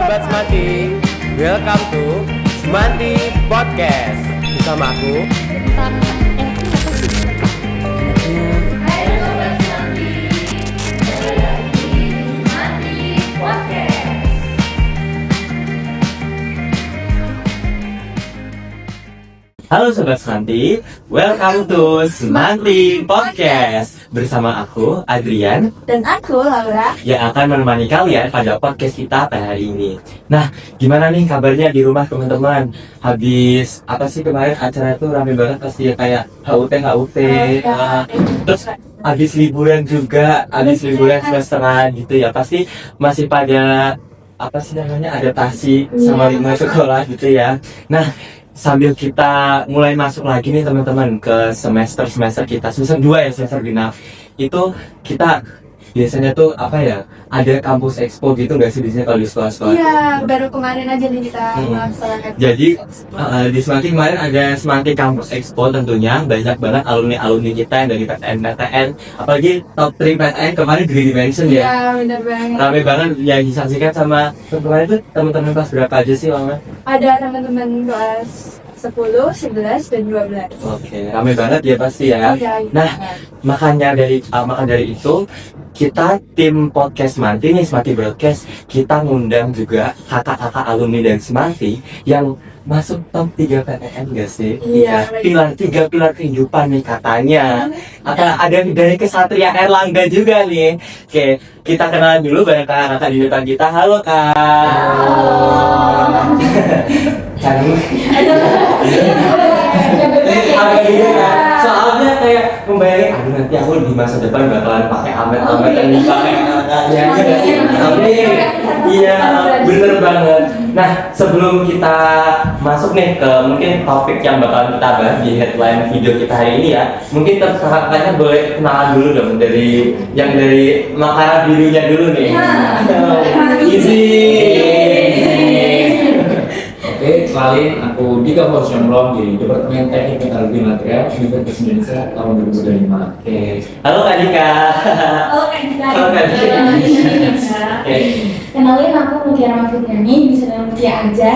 Sobat Semanti, welcome to Semanti Podcast. Bersama aku Halo Sobat Semanti, welcome to Semanti Podcast. Bersama aku, Adrian, dan aku, Laura, yang akan menemani kalian pada podcast kita pada hari ini. Nah, gimana nih kabarnya di rumah teman-teman? Habis, apa sih kemarin acara itu rame banget pasti ya, kayak HUT, terus habis liburan juga, habis liburan semesteran gitu ya. Pasti masih pada, apa sih namanya, adaptasi sama lingkungan sekolah gitu ya. Nah, sambil kita mulai masuk lagi nih teman-teman ke semester kita, semester 2 ya, semester genap. Itu kita biasanya tuh apa ya, ada kampus expo gitu nggak sih di sini kalau di sekolah-sekolah? Iya, baru kemarin aja nih kita melaksanakan. Jadi di Semanti kemarin ada Semanti Kampus Expo, tentunya banyak banget alumni kita yang dari PTN, apalagi top 3 PTN kemarin di Dimension ya. Iya, benar banget. Rame banget yang disaksikan sama kemarin tuh teman-teman kelas berapa aja sih Mama? Ada teman-teman kelas 10, 11, dan 12. Oke, rame banget ya pasti ya. Iya. Nah, maka dari itu kita tim podcast Semanti nih, Semanti Broadcast, kita ngundang juga kakak-kakak alumni dari Semanti yang masuk top 3 PTN gak sih? Iya. Tiga pilar kehidupan nih katanya. Ada dari Kesatria Erlangga juga nih. Oke, kita kenalan dulu bareng kakak-kakak di depan kita. Halo Kak. Canggih. Agak gitu kan. Soalnya kayak membayangin, aduh nanti aku di masa depan bakalan pakai amet-amet yang dipakai kakaknya gitu sih. Amin. Iya, bener banget. Nah, sebelum kita masuk nih ke mungkin topik yang bakalan kita bahas di headline video kita hari ini ya, mungkin kakaknya boleh kenalan dulu dong dari makanan birunya dulu nih. Easy. Oke, kenalin aku Dika Forsyamlong di Departemen Teknik Metalurgi Material Universitas Indonesia tahun 2025. Oke. Halo Kak Dika. Halo Kak Dika. Halo Kak Dika. Oke. Kenalin, aku Mutiara Mafitriani, bisa dengan Mutia aja.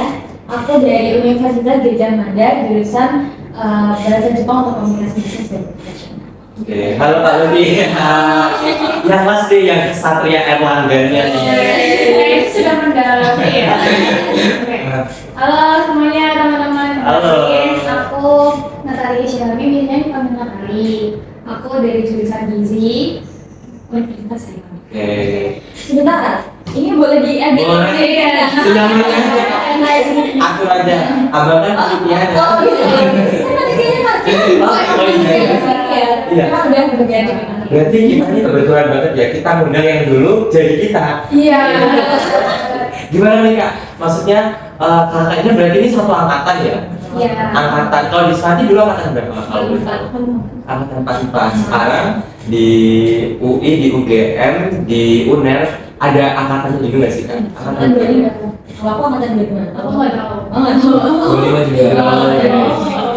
Aku dari Universitas Gajah Mada, jurusan Bahasa Jepang atau Komunikasi Bisnis dan Profesional. Oke, halo Kak Ludi. Yang pasti yang Kesatria Erlangganya nih. Sudah mendalami ya. Halo semuanya teman-teman. Halo. Aku Natalia Syahami, biasanya dipanggil Natali. Aku dari jurusan Gizi Universitas saya. Oke. Sebentar, ini boleh diedit? Boleh. Ya? Sudah aja. Aku aja. Abang kan panitia. Oh iya. Nanti kayaknya mati. Oh iya. Iya. Emang udah berganti. Berarti kita ini kebetulan banget ya, kita ngundang yang dulu jadi kita. Iya. Gimana nih Kak? Maksudnya kakaknya berarti ini satu angkatan ya? Iya. Angkatan, kalau di Semanti dulu angkatan berapa kalau boleh tahu? Angkatan 44. Sekarang di UI, di UGM, di UNER ada angkatannya juga nggak sih Kak? Angkatan 25. Kalau aku angkatan 25. Aku nggak tahu. Oh nggak tahu. 25 juga.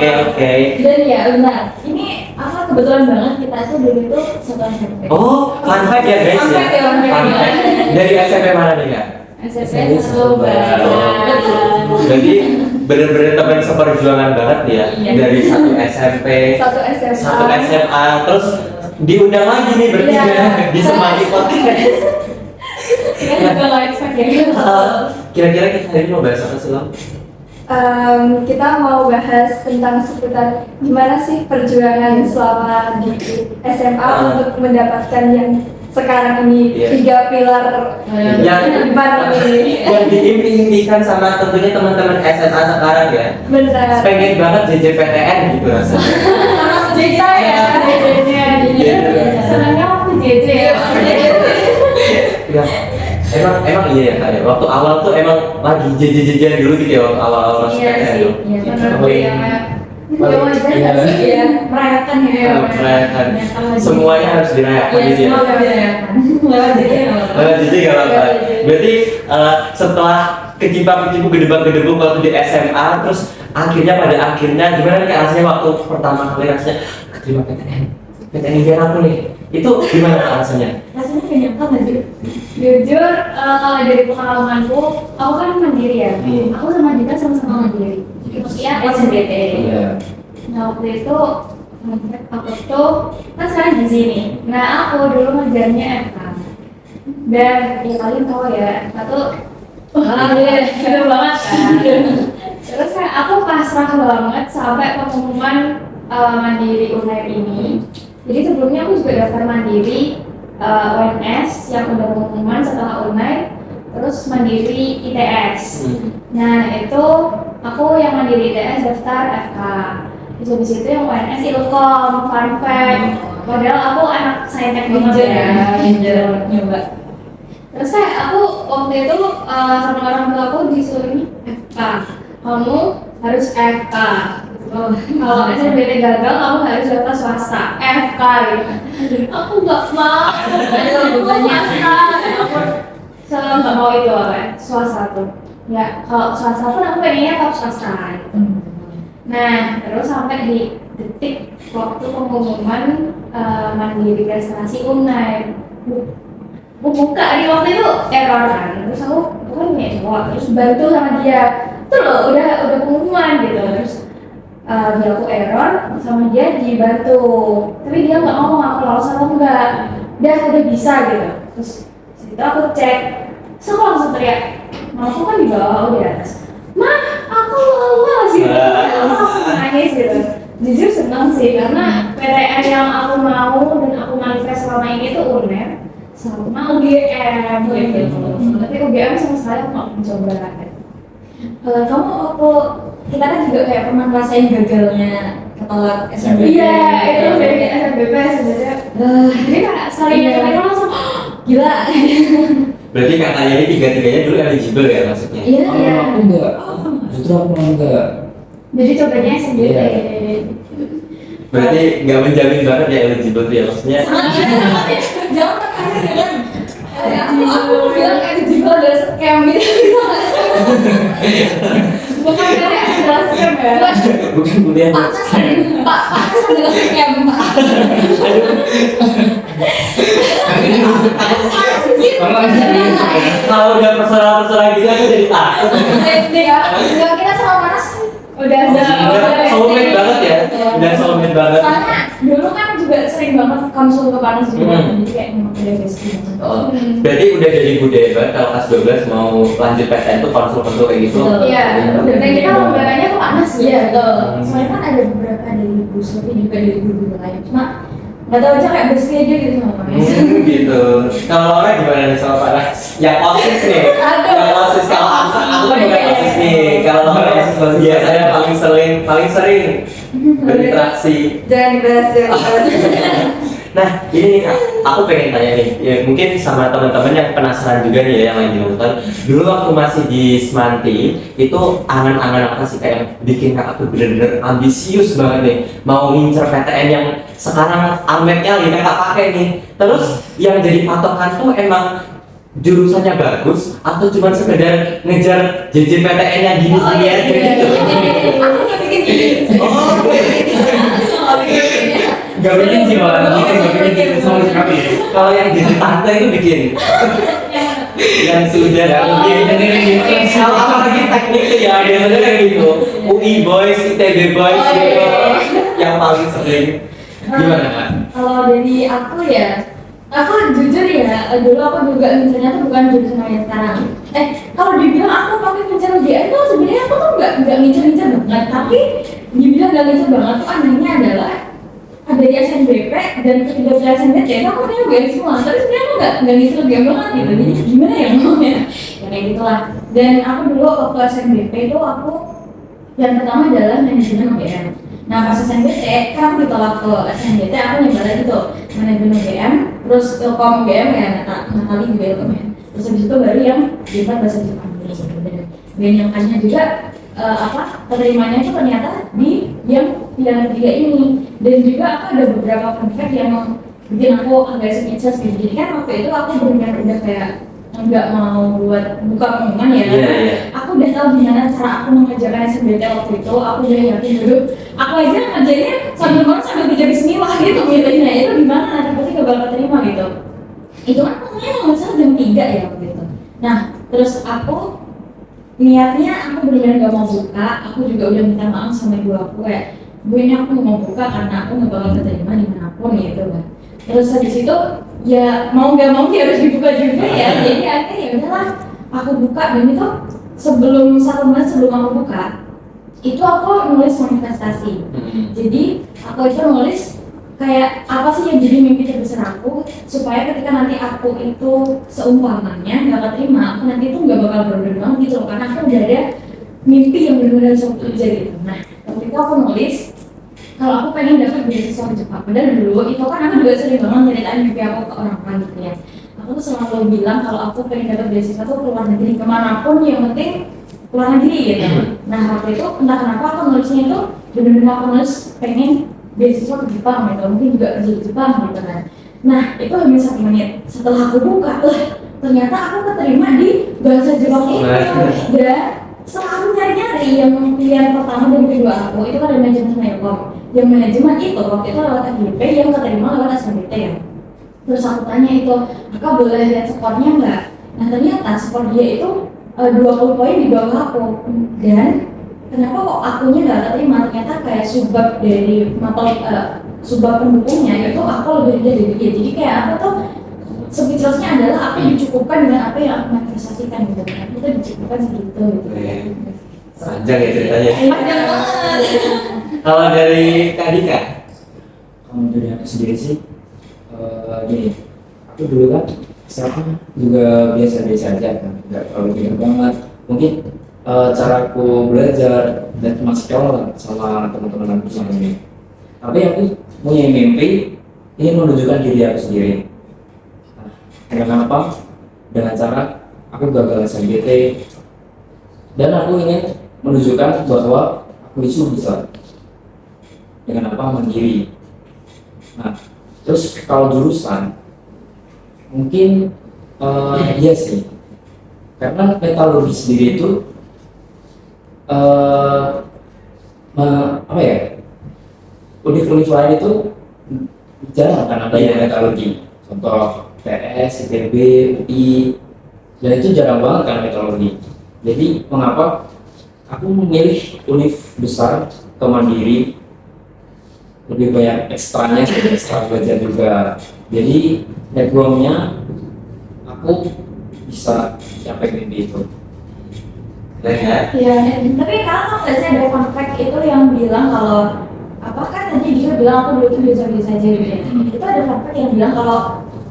Oke. Dan ya benar. Ini apa kebetulan banget kita tuh dulu tuh satu SMP. Oh, fun fact ya guys ya. Fun fact. Dari SMP mana nih Kak? SMP Sobat. Jadi bener-bener teman seperjuangan banget ya. Iya. Dari satu SMP, Satu SMA. satu SMA, terus diundang lagi nih bertiga Iya. di Semanti Podcast. Kita juga nggak expect ya. Kira-kira kita hari ini mau bahas apa sih Lam? Kita mau bahas tentang seputar gimana sih perjuangan selama di SMA untuk mendapatkan yang sekarang ini, Iya. 3 pilar Yang kehidupan ini. yang diimpikan sama tentunya teman-teman SMA sekarang ya. Benar. Pengen banget JJPTN gitu rasanya. JJ ya. Senangnya waktu JJ ya. Ya, emang iya ya Kak ya. Waktu awal tuh emang lagi JJ dulu gitu ya, waktu awal masuk Iya PTN sih. tuh. Iya benar. Paling- Ya wajar nggak sih ya, merayakan ya. Merayakan. Semuanya harus dirayakan Iya, gitu ya. semua harus dirayakan. Lewat JJ nggak apa-apa. Jadi gak apa-apa. Berarti setelah kecimpang-kecimpung gedebak-gedebuk waktu di SMA, terus pada akhirnya gimana nih Kak rasanya waktu pertama kali rasanya keterima PTN impian aku nih. Itu gimana Kak, rasanya? Rasanya gak nyangka gak sih? Jujur, kalau dari pengalamanku, aku kan mandiri ya. Aku sama Dita sama-sama mandiri. Maksudnya SNBT. Iya. Nah waktu itu aku tuh kan sekarang di sini. Nah aku dulu ngajarnya FK. Dan ya kalian tahu ya, FK tuh gede banget kan. Terus kan aku pasrah banget sampai pengumuman mandiri UNAIR ini. Jadi sebelumnya aku juga daftar mandiri UNS yang udah pengumuman setelah UNAIR, terus mandiri ITS. Nah itu aku yang mandiri ITS daftar FK. Terus habis itu yang UNS Ilkom, fun fact. Padahal aku anak saintek banget ya. Nyoba. Terus aku waktu itu sama orang tua aku disuruh FK. Kamu harus FK. Kalau SNBT gagal, kamu harus daftar swasta, FK gitu. Aku nggak mau, aku FK. Aku selalu nggak mau itu kan, swasta tuh. Ya, kalau swasta pun aku pengennya top swasta. Gitu. Nah, terus sampai di detik waktu pengumuman mandiri prestasi UNAIR, buka di waktu itu error kan. Terus aku kan punya cowok, terus bantu sama dia. Tuh loh, udah pengumuman gitu. Terus dia aku error sama dia dibantu, tapi dia nggak mau aku lolos atau enggak. Udah bisa gitu. Terus itu aku cek, so aku langsung teriak, mamaku kan di bawah, aku di atas. Mah, aku lolos gitu. Aku langsung nangis gitu. Jujur seneng sih karena PTN yang aku mau dan aku manifest selama ini tuh UNER sama UGM gitu. Tapi UGM sama sekali aku nggak mencoba. Kamu waktu kita kan juga kayak pernah ngerasain gagalnya ketolak SNBT. Iya, itu dari SNBP sebenarnya. Jadi kayak saling ngeliat langsung Gila. Berarti kakaknya ini tiga-tiganya dulu eligible ya maksudnya? Iya. Aku enggak. Justru aku malah enggak. jadi cobanya sendiri. Iya. Berarti nggak menjamin banget ya eligible tuh ya maksudnya? Jangan jangan. Aku bilang eligible dari scam gitu. Bukan karena adalah scam ya. Bukan kuliah. Pak adalah scam Pak. Kalau udah personal gitu aku jadi takut. Enggak kita sama Mas. Udah Soulmate banget ya, udah soulmate banget. Soalnya dulu kan juga sering banget konsul ke Panas juga, jadi kayak memang udah bestie banget. Oh, berarti udah jadi budaya banget kalau kelas 12 mau lanjut PTN tuh konsul-konsul kayak gitu. Iya, dan kita lombaannya tuh panas ya. Iya betul. Soalnya kan ada beberapa dari Bu Sofi juga dari guru-guru lain, cuma nggak tahu aja kayak bestie aja gitu sama Panas. Gitu. Kalau orang gimana nih sama Panas? Yang OSIS nih. Yang OSIS kalau aku kan bukan OSIS nih. Kalau orang biasanya paling sering berinteraksi. Jangan dibahas, jangan dibahas. Nah ini nih Kak, aku pengen tanya nih, ya, mungkin sama teman-teman yang penasaran juga nih ya yang lagi nonton. Dulu waktu masih di Semanti, itu angan-angan apa sih kayak yang bikin Kakak tuh bener-bener ambisius banget nih, mau ngincer PTN yang sekarang almetnya lagi Kakak pakai nih. Terus yang jadi patokan tuh emang jurusannya bagus atau cuma sekedar ngejar JJPTN yang gini-gini aja gitu? Aku nggak bikin gini. Oh, Gak bikin sih malah, gak bikin sama sekali. kalau yang jadi tante itu bikin yang sudah kalau apalagi teknik tuh ya biasanya kayak gitu UI boys, ITB boys gitu yang paling sering. Gimana Kak? Kalau dari aku ya, aku jujur ya, dulu aku juga ngincernya tuh bukan jurusan yang sekarang. Kalau dibilang aku pakai ngincer UGM tuh sebenarnya aku tuh nggak ngincer banget, tapi dibilang nggak ngincer banget tuh anehnya adalah ada di SNBP dan ketika belajar SNBT itu aku punya UGM semua, tapi sebenarnya aku nggak ngincer UGM banget gitu. Jadi gimana ya ngomongnya? Ya kayak gitulah. Dan aku dulu waktu SNBP itu aku yang pertama adalah manajemen UGM. Nah pas SNBT kan aku ditolak ke SNBT, aku nyoba lagi tuh manajemen UGM, terus Ilkom UGM ya Natali juga Ilkom ya. Terus habis itu baru yang Debat Bahasa Jepang gitu. Dan yang kayaknya juga penerimanya itu ternyata di yang pilihan ketiga ini. Dan juga aku ada beberapa fun fact yang bikin aku agak sedikit gitu. Jadi kan waktu itu aku benar-benar udah kayak nggak mau buat buka pengumuman ya. Iya. Aku udah tahu gimana cara aku mengajarkan SNBT waktu itu. Aku udah yakin dulu aku aja ngerjainnya sambil banget sambil kerja bismillah gitu milihnya itu gimana nanti pasti gak bakal terima gitu. Itu kan pokoknya nggak salah jam 3 ya gitu. Nah terus aku niatnya aku benar-benar gak mau buka, aku juga udah minta maaf sama ibu aku kayak bu ini aku mau buka karena aku nggak bakal keterima dimanapun gitu kan. Terus habis itu ya mau nggak mau ya harus dibuka juga ya, jadi akhirnya ya udahlah aku buka. Dan itu sebelum 1 bulan sebelum aku buka itu aku nulis manifestasi. Jadi aku itu nulis kayak apa sih yang jadi mimpi terbesar aku supaya ketika nanti aku itu seumpamanya nggak keterima aku nanti itu nggak bakal berbenar gitu loh, karena aku udah ada mimpi yang benar-benar bisa aku kerja gitu. Nah waktu itu aku nulis kalau aku pengen dapat beasiswa ke Jepang. Padahal dulu itu kan aku juga sering banget nyeritain mimpi aku ke orang-orang gitu ya. Aku tuh selalu bilang kalau aku pengen dapat beasiswa tuh keluar negeri kemanapun yang penting keluar negeri gitu. Nah waktu itu entah kenapa aku nulisnya itu benar-benar aku nulis pengen beasiswa ke Jepang gitu, mungkin juga kerja di Jepang gitu kan. Nah itu hanya 1 menit setelah aku buka, ternyata aku keterima di bahasa Jepang itu. Dan setelah aku nyari-nyari yang pilihan pertama dan kedua aku itu kan ada manajemen sama Ilkom. Yang manajemen itu waktu itu lewat FGP, yang keterima lewat SNMPTN ya. Terus aku tanya itu, kakak boleh lihat skornya nggak? Nah ternyata skor dia itu 20 poin di bawah aku. Dan kenapa kok akunya nggak keterima? Ternyata kayak subbab dari subbab pendukungnya itu aku lebih rendah dari dia. Jadi kayak aku tuh speechlessnya adalah aku dicukupkan dengan apa yang aku manifestasikan gitu. Aku tuh dicukupkan segitu gitu. Panjang ya ceritanya. Panjang banget. Kalau dari Kak Dika? Kalau dari aku sendiri sih, gini, aku dulu kan siapa juga biasa-biasa aja kan, nggak terlalu bingung banget. Mungkin caraku belajar dan masih jauh sama teman-teman aku sama ini. Tapi aku punya mimpi ingin menunjukkan diri aku sendiri. Nah, dengan apa? Dengan cara aku gagal SNBT dan aku ingin menunjukkan bahwa aku itu bisa. Dengan apa? Mandiri. Nah, terus kalau jurusan mungkin iya sih, karena metalurgi sendiri itu apa ya, univ-univ lain itu jarang kan ada yang metalurgi, contoh PS, ITB, UI, dan itu jarang banget kan metalurgi. Jadi mengapa aku memilih univ besar ke Mandiri, lebih banyak ekstranya, ekstra belajar juga. Jadi backgroundnya aku bisa capai mimpi itu. Iya. Iya, tapi kalau nggak sih ada fun fact itu yang bilang kalau apa kan tadi dia bilang aku dulu tuh biasa-biasa aja gitu ya. Itu ada fun fact yang bilang kalau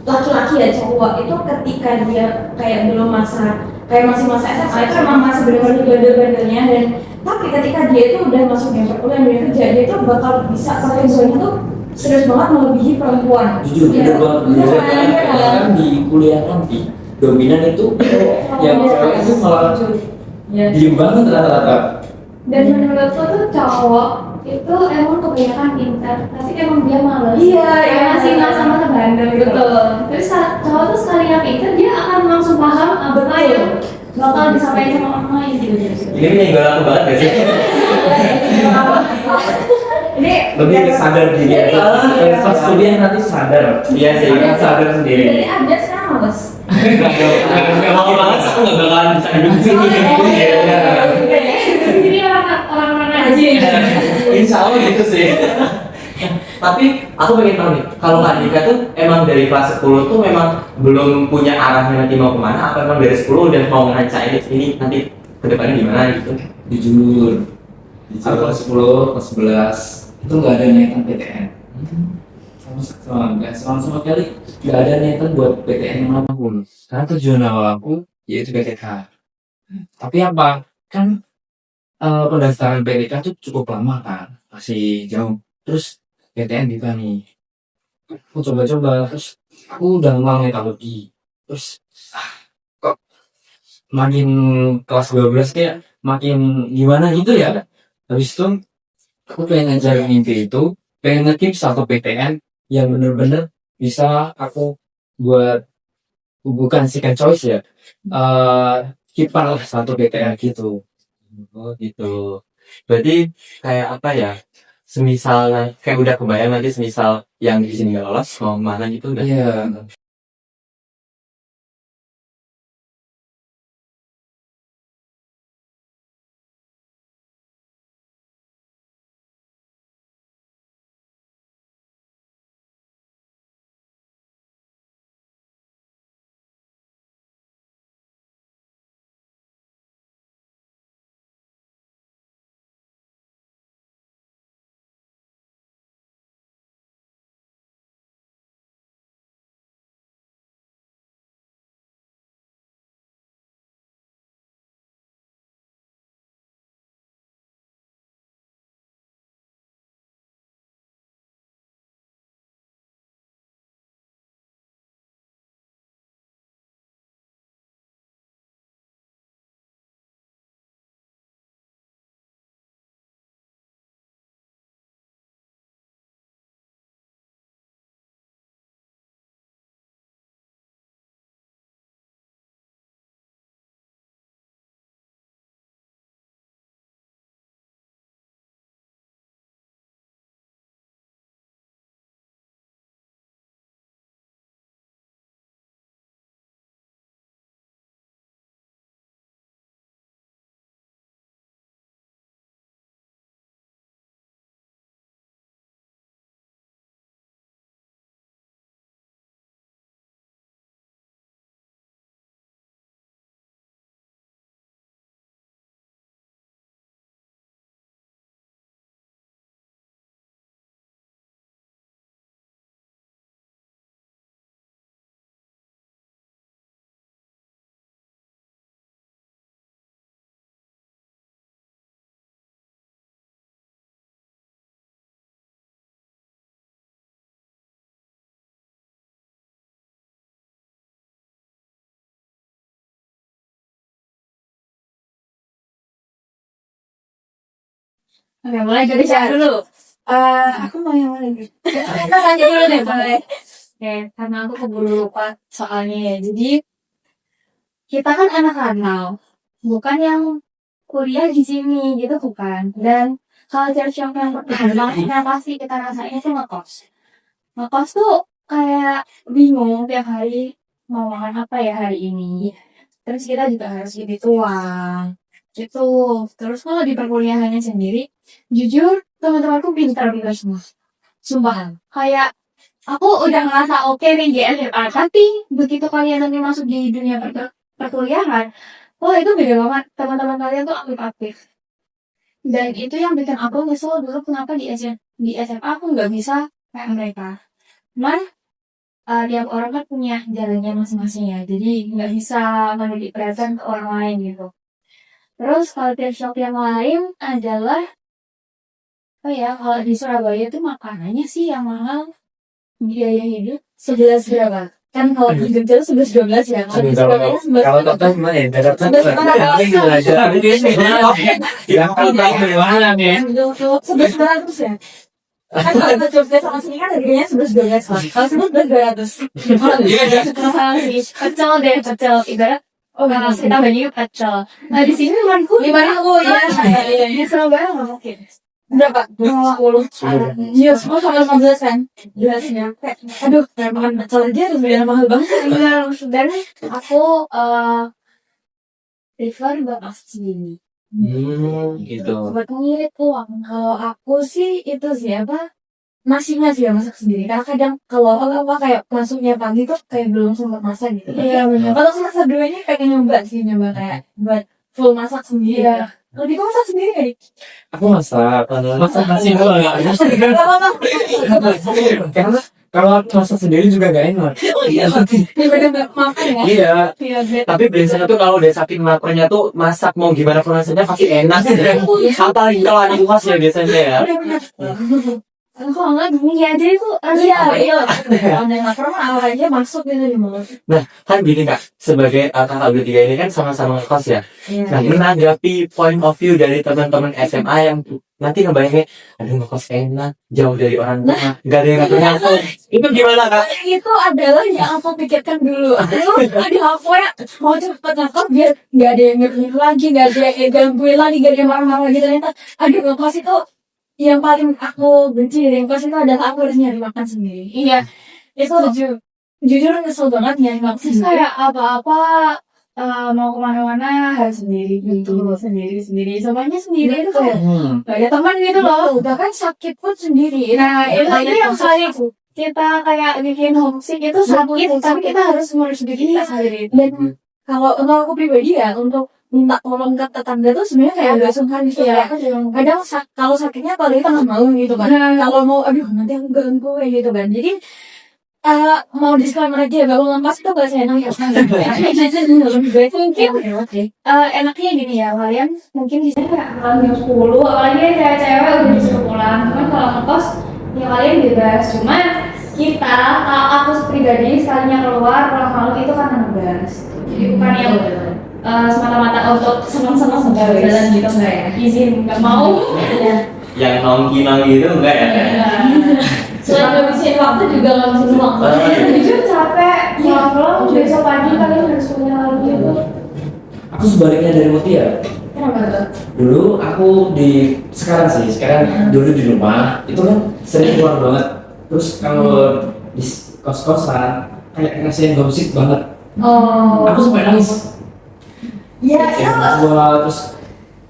laki-laki ya cowok itu ketika dia kayak belum masa kayak masih masa SMA itu emang masih benar-benar bandel-bandelnya, dan tapi ketika dia itu udah masuk yang perkuliahan dunia kerja dia itu bakal bisa pertumbuhannya tuh serius banget melebihi perempuan. Jujur, bener banget. Kan di kuliah nanti dominan itu yang cewek itu malah diem banget rata-rata. Dan menurutku tuh cowok itu emang kebanyakan pintar, tapi emang dia males. Iya, Kayak iya. masih sama bandel gitu. Betul. Tapi cowok tuh sekali yang pintar dia akan langsung paham apa yang bakal disampaikan sama orang lain gitu. Ini menyenggol aku banget gak sih? Ini Lebih ke sadar diri aja. Pas kuliah nanti sadar. Iya sih, kan sadar dari sendiri. ada sekarang males. Gak mau banget, aku gak bakalan bisa hidup di sini. Jadi orang-orang aja. Insya Allah gitu sih. Tapi aku pengen tahu nih, kalau Kak Dika tuh emang dari kelas 10 tuh memang belum punya arahnya nanti mau kemana, apa emang dari 10 udah mau ngerancang ini nanti kedepannya gimana gitu? Jujur, aku kelas 10, kelas 11 itu nggak ada niatan PTN. Sama sekali nggak ada niatan buat PTN manapun. Karena tujuan awal aku yaitu PTK. Tapi apa? Kan pendaftaran PTK tuh cukup lama kan, masih jauh. Terus PTN juga nih. Aku coba-coba, terus aku udah mau metalurgi. Terus kok makin kelas 12 kayak makin gimana gitu ya. Habis itu aku pengen ngejar mimpi itu, pengen nge-keep satu PTN yang bener-bener bisa aku buat, bukan second choice ya, keep satu PTN gitu. Oh gitu. Berarti kayak apa ya? semisal kayak udah kebayang nanti semisal yang di sini nggak lolos mau mana gitu udah. Iya. Oke, mulai dari saya dulu. Aku mau yang mana nih? Kita tanya dulu deh, boleh. Oke, karena aku keburu lupa soalnya ya. Jadi, kita kan anak rantau, bukan yang kuliah di sini gitu bukan. Dan culture shock yang pertama yang pasti kita rasain itu ngekos. Ngekos tuh kayak bingung tiap hari mau makan apa ya hari ini. Terus kita juga harus gitu uang gitu. Terus kalau di perkuliahannya sendiri, jujur teman-temanku pintar-pintar semua. Sumpah, kayak aku udah ngerasa oke nih di SMA, tapi begitu kalian nanti masuk di dunia perkuliahan, wah itu beda banget. Teman-teman kalian tuh aktif-aktif. Dan itu yang bikin aku nyesel dulu kenapa di SMA aku nggak bisa kayak mereka. Cuman tiap orang kan punya jalannya masing-masing ya, jadi nggak bisa memberi perhatian ke orang lain gitu. Terus culture shock yang lain adalah, oh ya, kalau di Surabaya itu makanannya sih yang mahal, biaya hidup 11 berapa? Kan kalau di Jogja itu 11-12 ya, kalau di Surabaya 11 Kalau total gimana ya? Daratnya yang kalau tahu dari mana nih? 11-200 ya? Kan kalau ke Jogja sama sini kan harganya 11-12 kan? Kalau 11-200. Pecel deh, pecel. Ibarat, oh kalau kita bandingin pecel. Nah di sini 5.000 ya. Di Surabaya nggak mungkin. Berapa? 10. Iya, semua sama 15 kan? Jelasnya. Aduh, kayak makan pecel aja terus biar mahal banget. Iya, dan aku prefer buat masak sendiri. Gitu. Buat ngirit uang. Kalau aku sih itu sih apa? Masing-masing ya masak sendiri. Karena kadang kalau apa kayak masuknya pagi tuh kayak belum sempat masak gitu. Iya benar. Kalau semester 2 ini pengen nyoba kayak buat full masak sendiri. Iya. Kalau di masak sendiri kayak Aku masak nasi dulu nggak? Karena kalau aku masak sendiri juga nggak enak. iya. Daripada makan ya. Iya. Iya, Tapi biasanya tuh kalau udah saking laparnya tuh masak mau gimana pun rasanya pasti enak. Apalagi kalau anak kos ya biasanya ya. Kalau enggak gini aja itu iya. Ada lapar mah awal aja masuk gitu di mulut. Nah kan gini kak, sebagai kakak bertiga ini kan sama-sama ngekos ya. Nah menanggapi point of view dari teman-teman SMA yang nanti ngebayangin, aduh ngekos enak, jauh dari orang tua, nggak ada yang ngatur. Itu gimana kak? Itu adalah yang aku pikirkan dulu. Aduh aku ya mau cepet ngekos biar nggak ada yang ngeluh lagi, nggak ada yang gangguin lagi, nggak ada yang marah-marah lagi ternyata. Aduh ngekos itu yang paling aku benci dari kos itu adalah aku harus nyari makan sendiri. Iya, Itu jujur kesel banget nyari makan terus sendiri. kayak apa-apa mau kemana-mana harus sendiri gitu, sendiri semuanya sendiri itu kayak gak ada teman gitu loh. Bahkan sakit pun sendiri. Nah itu yang saya paling kita kayak bikin homesick itu sakit, tapi kita harus ngurus diri kita sendiri. Dan kalau aku pribadi ya untuk minta tolong ke tetangga tuh sebenarnya kayak agak sungkan gitu ya. Kadang kalau sakitnya kalau kita nggak mau gitu kan. Kalau mau aduh nanti aku ganggu kayak gitu kan. Jadi mau disclaimer aja bangun lepas itu gak seenak ya. Lebih baik mungkin Enaknya gini ya, kalian mungkin di sini kayak pulang jam 10, apalagi cewek-cewek udah disuruh pulang. Cuman kalau ngekos ya kalian bebas. Cuman kita, aku pribadi sekalinya keluar pulang malam itu karena nugas. Jadi bukan yang semata-mata untuk senang-senang jalan gitu enggak ya, izin nggak mau. Yang nongki gitu enggak ya? selain ngabisin waktu juga ngabisin uang. Jujur capek, pulang besok pagi kalian harus punya lagi itu. Aku sebaliknya dari Mutia. Kenapa tuh? Dulu aku sekarang dulu di rumah itu kan sering keluar banget. Terus kalau di kos-kosan kayak ngerasain homesick banget. Oh, Aku sampai nangis. Ya, Terus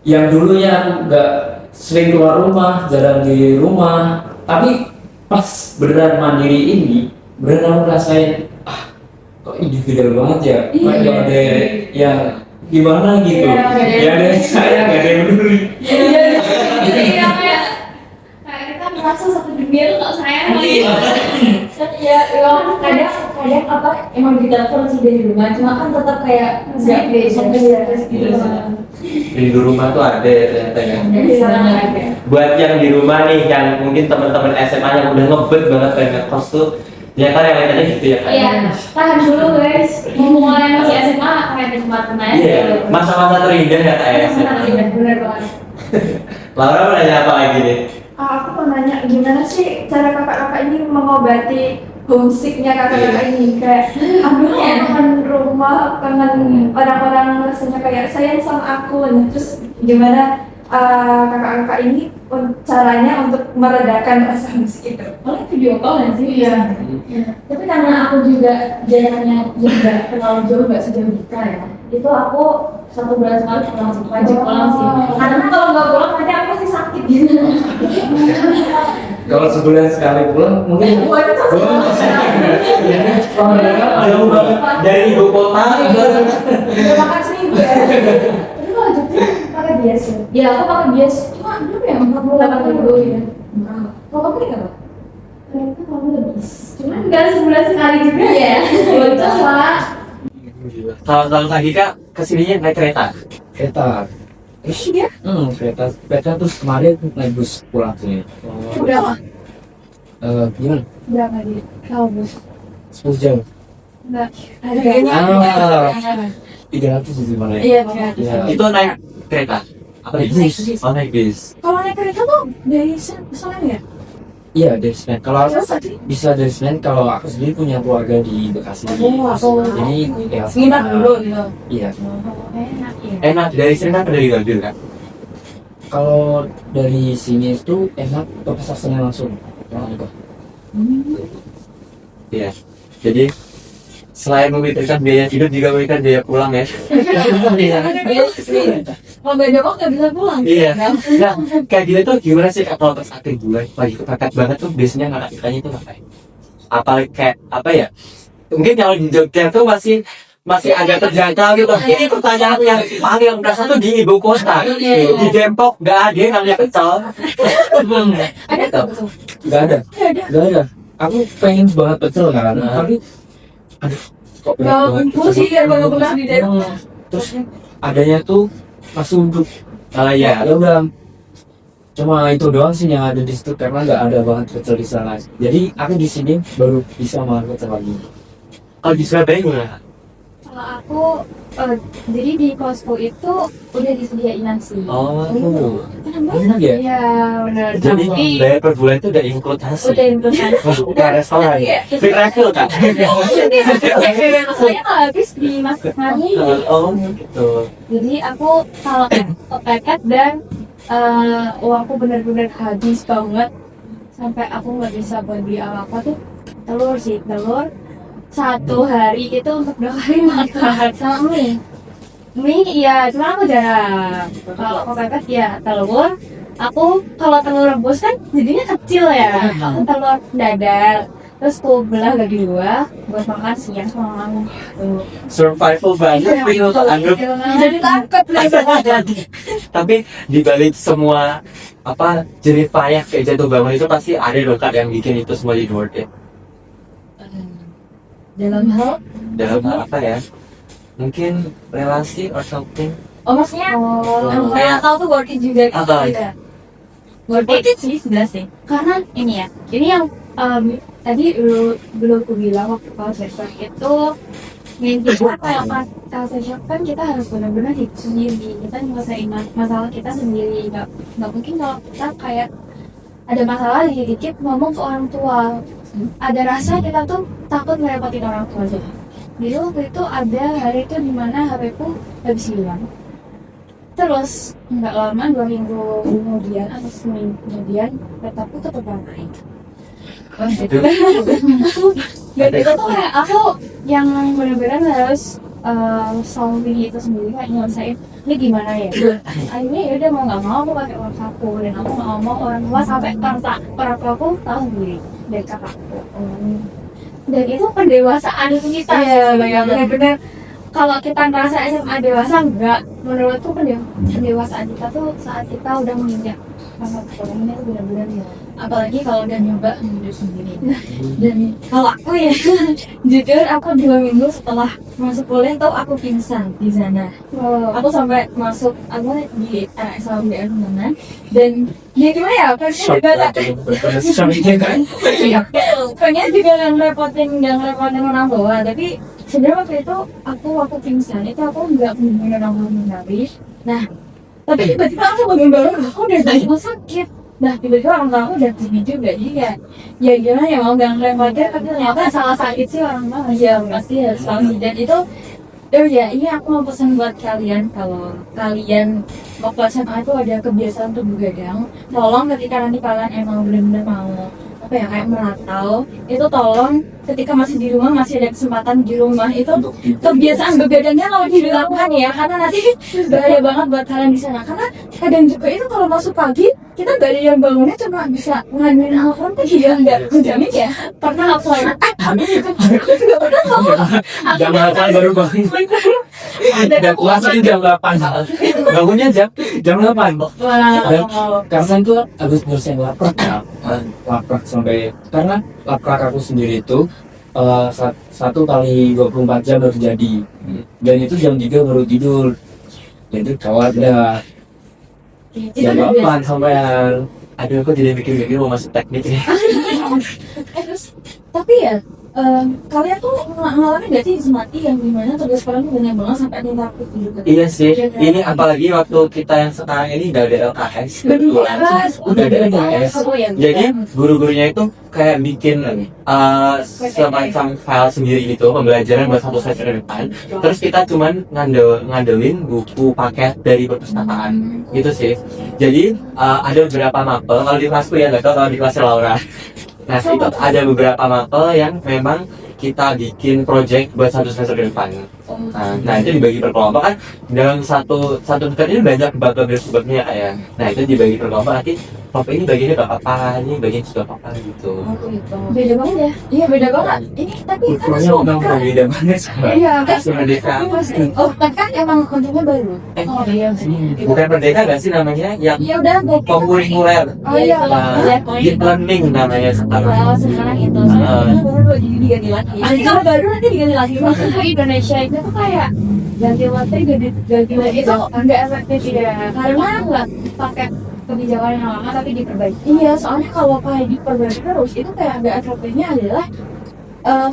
yang dulunya aku nggak sering keluar rumah, jarang di rumah, tapi pas beneran mandiri ini, beneran aku rasain kok individual banget ya, kok nggak ada yang gimana gitu, Iya, nggak ada ya ada yang saya nggak ada yang peduli. iya kayak kita merasa satu dunia tuh gak sayang lagi. ya kadang apa emang ditelepon sih dari rumah cuma kan tetap kayak nggak bebas gitu. Di rumah tuh ada ya ternyata ya. Di sana nggak ada. Buat yang di rumah nih, yang mungkin teman-teman SMA yang udah ngebet banget pengen ngekos tuh, ternyata realitanya gitu ya kan? Iya, tahan dulu guys. Mumpung kalian masih SMA, kalian kesempatan aja. Iya, masa-masa terindah ya kak ya. Bener banget. Laura mau nanya apa lagi nih? Aku mau nanya gimana sih cara kakak-kakak ini mengobati homesicknya kakak-kakak ini, kayak aduh kangen rumah, kangen orang-orang, rasanya kayak sayang sama aku. Nah, terus gimana kakak-kakak ini caranya untuk meredakan rasa homesick itu? Paling video call kan sih. Iya. Tapi karena aku juga jaraknya juga terlalu jauh nggak sejauh Dika ya. Itu aku 1 bulan sekali pulang sih, wajib pulang sih. Karena kalau nggak pulang nanti aku pasti sakit gitu. Kalau sebulan sekali pulang mungkin Waduh, Jauh banget dari ibu kota. udah makan seminggu ya. Tapi kalau Jogja pakai bias ya. Ya aku pakai bias cuma berapa ya 48.000 ya. Kalau kamu ini apa? Ternyata kamu lebih. Cuman nggak sebulan sekali juga ya. Bocor lah. Kalau lagi kak kesininya naik kereta. kereta. Terus kereta terus kemarin naik bus pulang sini. Berapa? Gimana? Berapa di kau bus? 10 jam. Enggak. Harganya 300 di mana ya? iya. Iya. Itu naik kereta. Apa naik bis? Oh naik bis. Kalau naik kereta tuh dari sana ya? Iya dari Senen. Kalau Terus tadi bisa dari Senen, kalau aku sendiri punya keluarga di Bekasi. Jadi ya, nginap dulu gitu. Iya. Enak ya. Enak dari sini apa dari Gambir kak? Kalau dari sini itu enak ke pasar Senen langsung. Iya. Jadi selain memikirkan biaya hidup juga memikirkan biaya pulang ya. Kalau nggak ada uang nggak bisa pulang. Iya. Nah kayak gitu tuh gimana sih kak kalau pas akhir bulan lagi kepepet banget tuh biasanya kakak kitanya tuh ngapain? Apa kayak apa ya? Mungkin kalau di Jogja tuh masih agak terjangkau gitu. Ini pertanyaan yang paling berasa tuh di ibu kota. Di Depok nggak ada yang namanya pecel. Ada nggak betul? Gak ada. Aku pengen banget pecel kan, tapi aduh kok berat Nggak banget. mampu sih ya kalau pernah di Depok. Terus adanya tuh masih untuk Ya. ya udah, cuma itu doang sih yang ada di situ karena nggak ada banget pecel di sana. Jadi aku di sini baru bisa makan pecel lagi. Kalau di Surabaya gimana? Kalau aku jadi di kosku itu udah disediain nasi. Oh. Enak ya? Iya benar. Jadi Tapi bayar per bulan itu udah include nasi. udah implementasi. Bukan restoran. Free refill kan? Saya kalau habis dimasak lagi. Oh gitu. Jadi aku kalau kepepet dan uangku bener-bener habis banget sampai aku nggak bisa beli apa-apa tuh telur satu hari itu untuk 2 kali makan sama mie iya cuma aku jarang kalau aku pepes ya telur aku kalau telur rebus kan jadinya kecil ya aku telur dadar terus aku belah bagi 2 buat makan siang sama malam tuh. Survival banget, Pil. Anggap Jadi takut lah. tapi dibalik semua apa jerih payah kayak jatuh bangun itu pasti ada dong Kak yang bikin itu semua jadi worth it. Dalam hal Dalam hal apa ya? Mungkin relasi or something. oh maksudnya yang kayak- tahu tuh worth it juga gitu Apa? ya. Worth it sih sudah sih karena ini ya ini yang tadi belum aku bilang waktu kalau session itu intinya kayak kalau session kan kita harus benar-benar hidup sendiri kita nyelesain masalah kita sendiri nggak mungkin kalau kita kayak ada masalah dikit-dikit ngomong ke orang tua ada rasa kita tuh takut ngerepotin orang tua aja jadi waktu itu ada hari itu dimana HP ku habis hilang terus nggak lama 2 minggu kemudian atau seminggu kemudian laptopku tetap naik Itu dan itu tuh kayak aku yang benar-benar harus solving itu sendiri kayak nyelesain ini gimana ya akhirnya ya udah mau nggak mau aku pakai uang saku dan aku nggak mau orang tua sampai orang tua aku tahu sendiri dari kakakku dan itu pendewasaan kita ya benar-benar kalau kita ngerasa SMA dewasa enggak menurutku pendewasaan kita tuh saat kita udah menginjak masa ini tuh benar-benar ya apalagi kalau udah nyoba hidup sendiri dan kalau aku ya jujur aku 2 minggu setelah masuk kuliah tuh aku pingsan di sana aku sampai masuk aku di SLBN mana dan ya gimana ya pengen juga yang repotin orang tua tapi sebenarnya waktu itu aku pingsan itu aku nggak benar-benar habis nah tapi tiba-tiba aku bangun aku udah dari rumah sakit nah tiba-tiba orang tua aku udah gini juga jadi kayak ya gimana ya mau nggak ngerepotin tapi ternyata salah sakit sih orang tua ya pasti harus tahu sih dan itu ya ini aku mau pesan buat kalian kalau kalian waktu SMA itu ada kebiasaan untuk begadang tolong ketika nanti kalian emang benar-benar mau apa ya kayak merantau itu tolong ketika masih di rumah masih ada kesempatan di rumah itu kebiasaan begadangnya kalau dilakukan ya karena nanti bahaya banget buat kalian di sana karena kadang juga itu kalau masuk pagi kita nggak ada yang bangunnya cuma bisa ngaduin alarm tuh dia nggak menjamin ya pernah aku nggak pernah jam 8 baru bangun. Dan puasa di jam 8. Bangunnya jam 8. Karena itu harus ngerasain lapar lapar sampai karena lapar aku sendiri itu 1 kali 24 jam baru jadi dan itu jam 3 baru tidur jadi kawat dah Jam 8 sampai aduh aku jadi mikir-mikir mau masuk teknik nih. terus tapi ya kalian tuh ngalamin gak sih semati yang dimana tugas kalian tuh banyak banget sampai ada takut juga Iya sih, ini apalagi waktu kita yang sekarang ini udah ada LKS kebetulan udah ada LKS. Jadi guru-gurunya itu kayak bikin semacam file sendiri gitu pembelajaran buat 1 semester ke depan. Terus kita cuman ngandelin buku paket dari perpustakaan gitu sih. Jadi ada beberapa mapel kalau di kelasku ya nggak tahu kalau di kelas Laura. Nah itu ada beberapa mapel yang memang kita bikin project buat 1 semester ke depan. Nah itu dibagi per kelompok kan dalam satu semester ini banyak bab-babnya kayak. Nah itu dibagi per kelompok nanti kelompok ini bagiannya apa, ini bagian sudah apa gitu. beda banget ya iya beda banget ini tapi kan Ukurannya memang berbeda banget sama iya kan Merdeka. oh kan emang kontennya baru oh iya Bukan Merdeka nggak sih namanya yang ya udah kurikuler. oh iya Deep learning namanya sekarang. kalau sekarang itu baru jadi diganti lagi kalau baru nanti diganti lagi di Indonesia itu tuh kayak ganti materi ganti lagi itu nggak efektif ya karena nggak pakai kebijakan yang lama tapi diperbaiki iya soalnya kalau kayak diperbaiki terus itu kayak nggak efektifnya adalah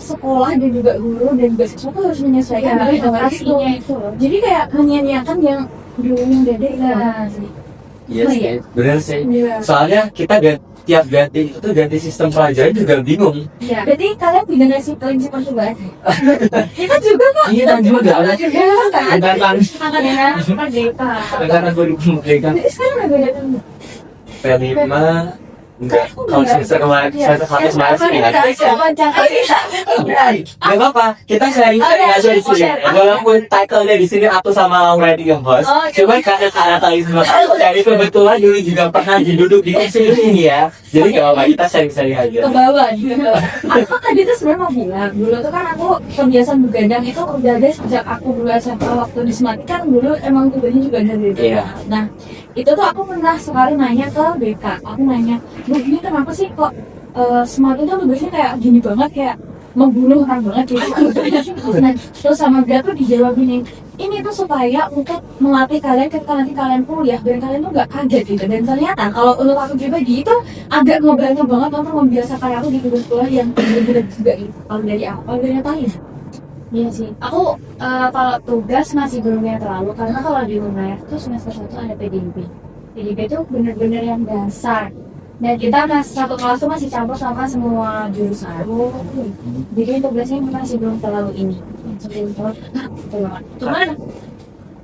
sekolah dan juga guru dan juga siswa tuh harus menyesuaikan dengan inovasinya itu jadi kayak menyia-nyiakan yang dulunya udah ada sih Iya Oh, sih, iya. bener sih. Iya. Soalnya kita tiap ganti sistem pelajaran juga bingung. Iya. Berarti kalian pindah nggak sih prinsipal juga? Kita juga kok. Iya kan juga. Kan? Angkatan Angkatan Merdeka. angkatan 2000 mereka Jadi sekarang udah beda kan? P5 enggak. Kalau semester kemarin semester satu kemarin sih enggak. Gak apa-apa, kita sharing-sharing aja di sini. Walaupun title-nya di sini aku sama Ready yang bos. Cuma karena tadi semua dari kebetulan dulu juga pernah duduk di sini ya. Jadi gak apa-apa, kita sharing-sharing aja. Ke bawah gitu. Aku tadi tuh sebenarnya mau bilang dulu tuh kan aku kebiasaan begadang itu udah ada sejak aku dulu SMA waktu di Semati kan dulu emang tugasnya juga dari BK. Iya. Nah itu tuh aku pernah sekali nanya ke BK. Aku nanya, Bu ini kenapa sih kok Semati tuh tugasnya kayak gini banget kayak membunuh orang banget gitu. Nah terus sama dia tuh dijawab gini, ini tuh supaya untuk melatih kalian ketika nanti kalian kuliah biar kalian tuh gak kaget gitu. Dan ternyata kalau untuk aku pribadi itu agak ngebantu banget untuk membiasakan aku di tugas kuliah yang benar-benar juga gitu. Kalau dari aku, kalau dari Natalin Iya sih. Aku kalau tugas masih belum yang terlalu karena kalau di UNER tuh semester 1 ada PDB. PDB itu bener-bener yang dasar. Dan kita satu kelas tuh masih campur sama semua jurusan. Jadi tugasnya masih belum terlalu ini. Sebelum terlalu betul banget. Cuman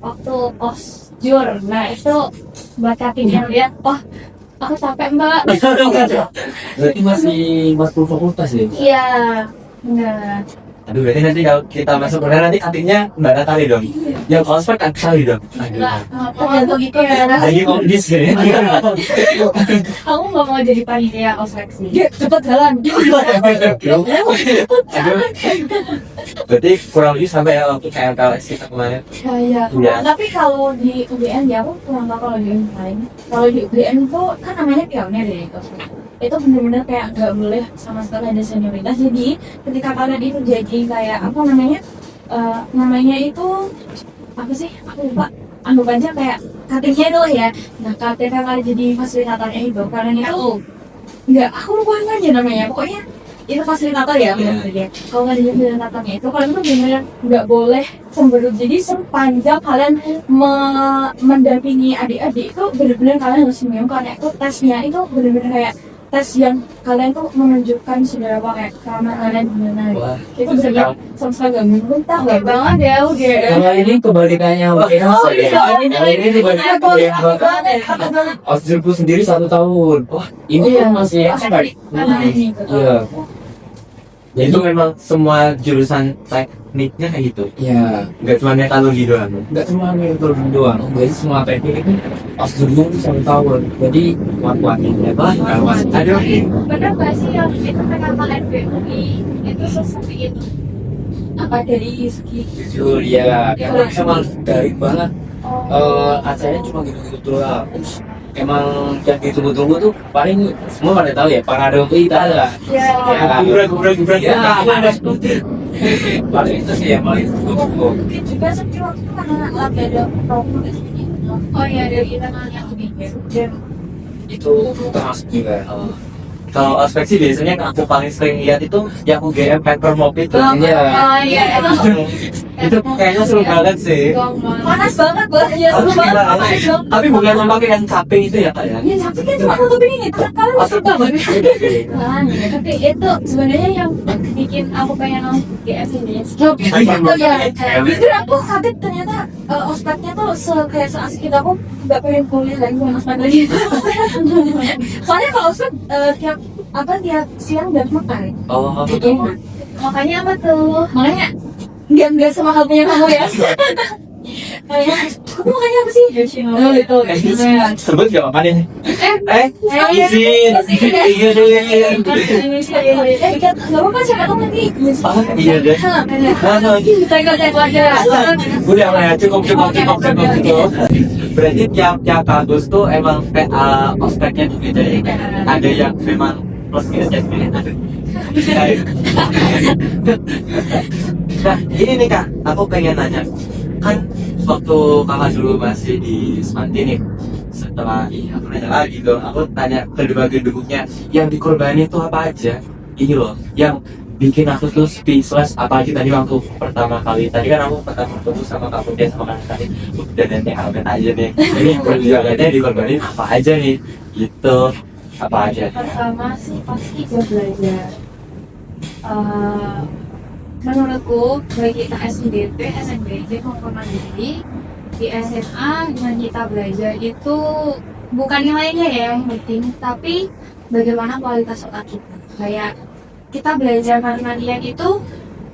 waktu posjur, nah itu buat Katin yang lihat, wah aku capek mbak. Berarti masih 40 fakultas ya? Iya, benar. Aduh, berarti nanti kalau kita masuk kuliah nanti kantinnya Mbak Natali dong. Yang konspek aku kali dong. Enggak, tergantung gitu ya. Lagi komdis gitu. Aku nggak mau jadi panitia ospek sih. cepet jalan. Aduh. Berarti kurang lebih sampai waktu KMKLS kita kemarin. Iya. Iya. Tapi kalau di UGM ya aku kurang tahu kalau di UGM lain. Kalau di UGM tuh kan namanya pionir ya itu benar-benar kayak nggak boleh sama sekali ada senioritas. Jadi ketika kalian itu jadi kayak apa namanya itu apa sih? Aku lupa. Anggap aja kayak KT-nya itu ya. Nah ketika kalian jadi fasilitatornya itu kalian itu nggak aku lupa aja namanya. Pokoknya itu fasilitator ya benar dia. Kalau nggak jadi fasilitatornya itu kalian tuh benar-benar nggak boleh cemberut. Jadi sepanjang kalian mendampingi adik-adik itu benar-benar kalian harus minum karena itu tesnya itu benar-benar kayak tes yang kalian tuh menunjukkan seberapa kayak keramahan kalian gimana gitu. Wah, Itu benar-benar sama sekali nggak muntah nggak Banget ya UGM. Kalau ini kebalikannya Kalau ini kebalikannya Osjurku sendiri 1 tahun. Wah, ini kan masih expert. Iya. Itu memang semua jurusan tekniknya kayak gitu. Iya. Gak cuma metalurgi doang. Enggak cuma itu doang. Jadi semua teknik itu Osjurku itu 1 tahun. Jadi kuat-kuatin ya. Aduh. Bener nggak sih yang itu PKKN BUI itu seperti itu? apa dari segi Jujur ya, emang daring banget. Acaranya cuma gitu-gitu doang. Terus emang yang ditunggu-tunggu tuh paling semua pada tahu ya, Parade kita lah. Iya. Gubrak. Ya, paling itu sih yang paling ditunggu-tunggu. mungkin juga seperti waktu itu kan anak ada program di sini. Oh iya dari internal yang ini. Itu termasuk juga. Kalau ospek sih biasanya aku paling sering lihat itu yang UGM paper mop itu. Iya. Oh iya Itu kayaknya seru banget sih. Panas banget loh, ya seru banget. Panas dong. Tapi bukan yang pakai yang caping itu ya kak ya? Ya tapi kan cuma nutupin ini, kalian masuk banget. kan. Tapi itu sebenarnya yang bikin aku pengen nonton GF ini. Jujur aku kaget ternyata ospeknya tuh kayak seasik kita, aku nggak pengen kuliah lagi mau ospek lagi. Soalnya kalau ospek tiap siang dan makan. Oh, Makanya apa tuh? Makanya nggak semahal punya kamu ya. Kayak kamu makanya apa sih? Oh itu. sebut gak apa nih? Izin. Nggak apa-apa siapa tahu nanti. Iya deh. Saya nggak aja. Udah lah ya, cukup. Berarti tiap kampus tuh emang ospeknya tuh beda ya. Ada yang memang plus minusnya ada. Nah ini nih kak, aku pengen nanya. Kan waktu kakak dulu masih di Semanti nih, setelah aku nanya lagi dong, aku tanya ke gedung-gedungnya yang dikorbanin itu apa aja. Ini loh, yang bikin aku tuh speechless. Apalagi tadi waktu pertama kali, tadi kan aku pertama ketemu sama kamu dia sama kan tadi udah nanti Albert aja nih, ini perjuangannya dikorbanin apa aja nih gitu, apa aja. Pertama sih pasti gue belajar. Menurutku baik kita SNBP, SNBJ maupun mandiri di SMA yang kita belajar itu bukan nilainya ya yang penting, tapi bagaimana kualitas otak kita. Kayak kita belajar matematika itu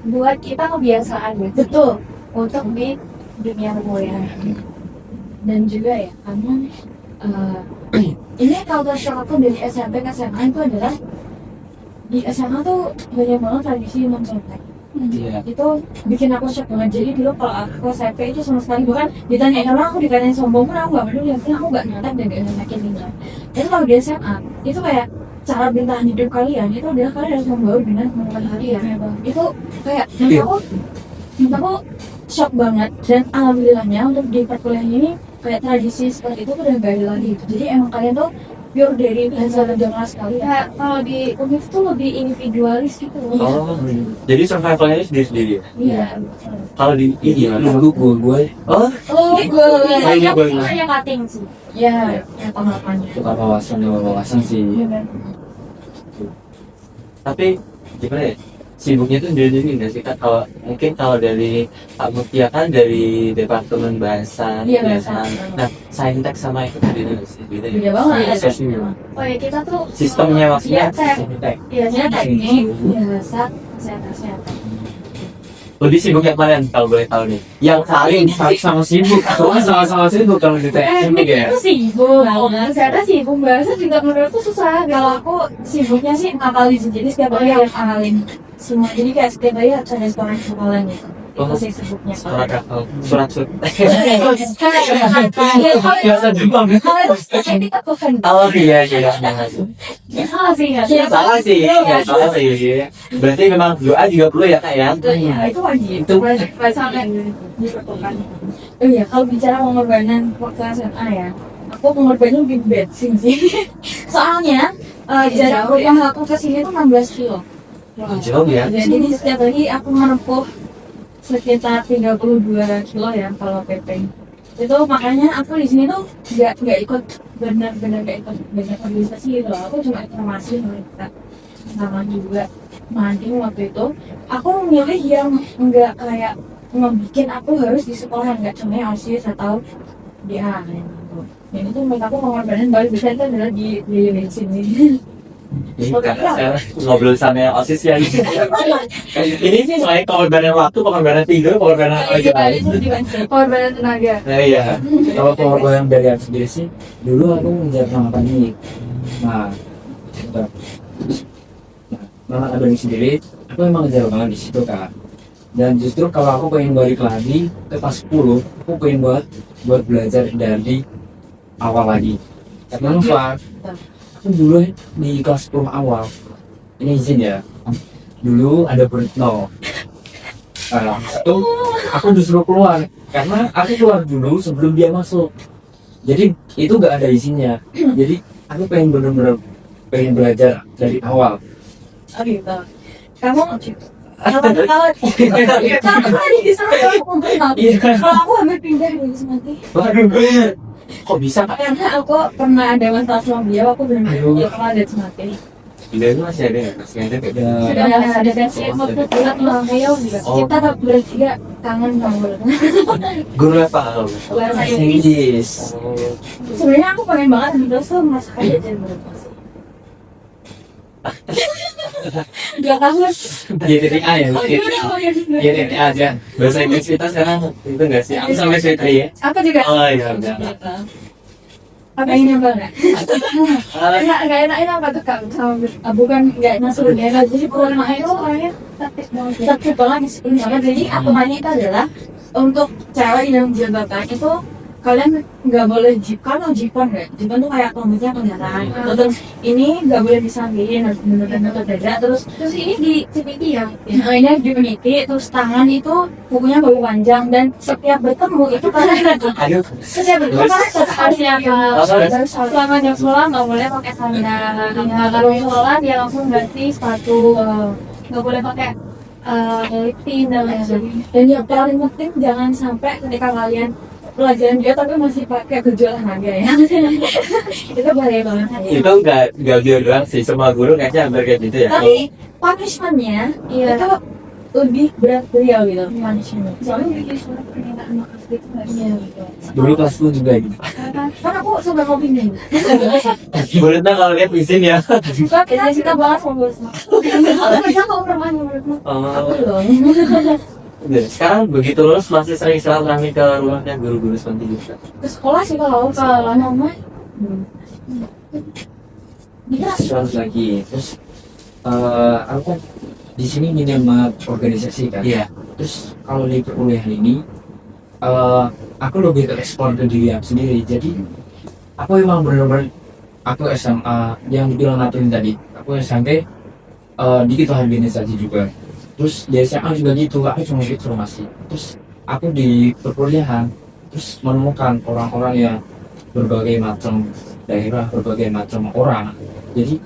buat kita kebiasaan ya, betul, untuk di dunia kuliah. Dan juga ya karena ini kalau aku dari SMP ke SMA itu adalah di SMA tuh banyak banget tradisi non contek. Iya. Itu bikin aku shock banget. Jadi dulu kalau aku SMP itu sama sekali bahkan ditanya kalau aku dikatain sombong pun aku gak peduli, yang penting aku gak nyontek dan gak nyontekin tinggal. Dan kalau di SMA itu kayak cara bertahan hidup kalian itu adalah kalian harus membaur dengan teman-teman kalian. Itu kayak menurut aku shock banget. Dan alhamdulillahnya untuk di perkuliahan ini kayak tradisi seperti itu udah gak ada lagi. Jadi emang kalian tuh pure dari hasil kerja keras kalian. Kayak kalau di UNIF tuh lebih individualis gitu loh. Oh, jadi survivalnya sendiri-sendiri ya? Iya. Kalau di ini gimana? Dulu gue Oh, Gue Saya juga. yang cutting sih. Ya, yang pengalamannya. suka wawasan sih. tapi gimana ya? Sibuknya tuh sendiri-sendiri nggak sih? Kan kalau mungkin kalau dari Pak Mutia kan dari Departemen Bahasa, Iya, Bahasa. bahasa. Nah, saintek sama itu beda nggak sih? Beda ya? Beda banget. Iya, sosial. Oh ya kita tuh Sistemnya maksudnya Iya, saintek. Iya, saya teknik, bahasa, kesehatan. Lebih sibuk yang mana kalau boleh tahu nih? Yang paling Sama sibuk, soalnya sama-sama sibuk kalau di teknik ya. Itu sibuk, kesehatan sibuk, bahasa juga menurutku susah. Kalau aku sibuknya sih ngapalin sih, jadi setiap hari harus ngapalin semua. Jadi kayak setiap hari harus ada sekolah hafalan gitu. Itu sih sibuknya. surat surat Biasa Jepang. Oh iya iya. Salah sih ya. Salah sih, nggak salah sih. Berarti memang doa juga perlu ya kak ya? Iya, itu wajib. Itu wajib sampai dilakukan. Oh iya, kalau bicara pengorbanan waktu SMA ya, aku pengorbanan lebih bensin sih. Soalnya jarak rumah aku ke sini tuh 16 kilo. Jauh ya? Jadi setiap hari aku menempuh sekitar 32 kilo ya kalau PP. Itu makanya aku di sini tuh nggak ikut benar-benar nggak ikut banyak organisasi gitu. Aku cuma informasi mereka sama juga manding waktu itu. Aku memilih yang nggak kayak ngebikin aku harus di sekolah, nggak cuma OSIS atau DA gitu. Dan itu menurut aku pengorbanan paling besar itu adalah di sini. Ini karena saya ngobrol sama yang OSIS ya. Ini sih soalnya pengorbanan waktu, pengorbanan tidur, pengorbanan apa aja. Pengorbanan tenaga. Nah iya. Kalau pengorbanan dari aku sendiri sih, dulu aku mengejar nama panik. Nah, bentar. Nama abang sendiri, aku emang ngejar banget di situ kak. Dan justru kalau aku pengen balik lagi ke kelas 10, aku pengen buat belajar dari awal lagi. Karena apa? Aku dulu di kelas 10 awal, ini izin ya, dulu ada Brutno. Nah, itu aku disuruh keluar karena aku keluar dulu sebelum dia masuk. Jadi itu gak ada isinya. Jadi aku pengen bener-bener pengen belajar dari awal. Oh gitu. Kamu kalau tadi disuruh kalau aku hampir pindah dari Semati. Waduh. Kok bisa kak? Karena aku pernah ada masalah sama dia, aku benar-benar kalau ada Semati. Beliau itu masih ada ya? Masih ada nggak? Sudah ada dan sih waktu bulan ulang tahun juga. Oh. Kita bertiga kangen banget. Guru apa? Bahasa Inggris. Oh. Sebenarnya aku pengen banget terus tuh masuk aja jadi menurut aku. Gak kangen. GTTA ya? Oh iya. GTTA aja. Bahasa Inggris kita sekarang itu nggak sih? Aku sampai C3 ya? Aku juga. Oh iya udah. Apa ini enggak? Nggak enak ini apa tuh kak sama Bukan nggak masuk daerah, jadi pertama itu orangnya tertib banget disiplin banget. Jadi aturannya itu adalah untuk cewek yang jilbaban itu kalian nggak boleh jipan atau jipan nggak? Jipan tuh kayak rambutnya kelihatan. Terus ini nggak boleh disambilin, harus bener-bener nutup dada. Terus ini di CPT ya? ini harus dimeniti. Terus tangan itu kukunya baru panjang dan setiap bertemu itu kalian Aduh. setiap bertemu kalian harus siapkan. Selama jam sekolah nggak boleh pakai sandal. Kalau sekolah dia langsung ganti sepatu. nggak boleh pakai lip tint dan lain sebagainya. Dan yang paling penting jangan sampai ketika kalian pelajaran dia tapi masih pakai baju olahraga ya. Itu bahaya banget. Itu nggak dia doang sih, semua guru kayaknya hampir kayak gitu ya. Tapi punishment-nya Iya. itu lebih berat beliau gitu punishment. Soalnya bikin surat permintaan maaf gitu nggak sih? Iya gitu. Dulu kelasku juga gitu. Kan aku suka ngopi nih. Boleh nggak kalau lihat izin ya? Suka kita suka banget sama bos. Aku bisa kok permanen menurutmu. Aku belum. Sekarang begitu lulus masih sering silaturahmi ke rumahnya guru-guru seperti itu. Ke sekolah sih kalau mama. Terus lagi terus aku kan di sini minima organisasi kan. Iya. Terus kalau di perkuliahan ini aku lebih ke eksplor ke diri aku sendiri. Jadi aku emang benar-benar aku SMA yang dibilang Natun tadi. Aku SMP dikit organisasi juga. Terus di SMA juga gitu. Aku cuma ikut formasi. Terus aku di perkuliahan terus menemukan orang-orang yang berbagai macam daerah, berbagai macam orang. Jadi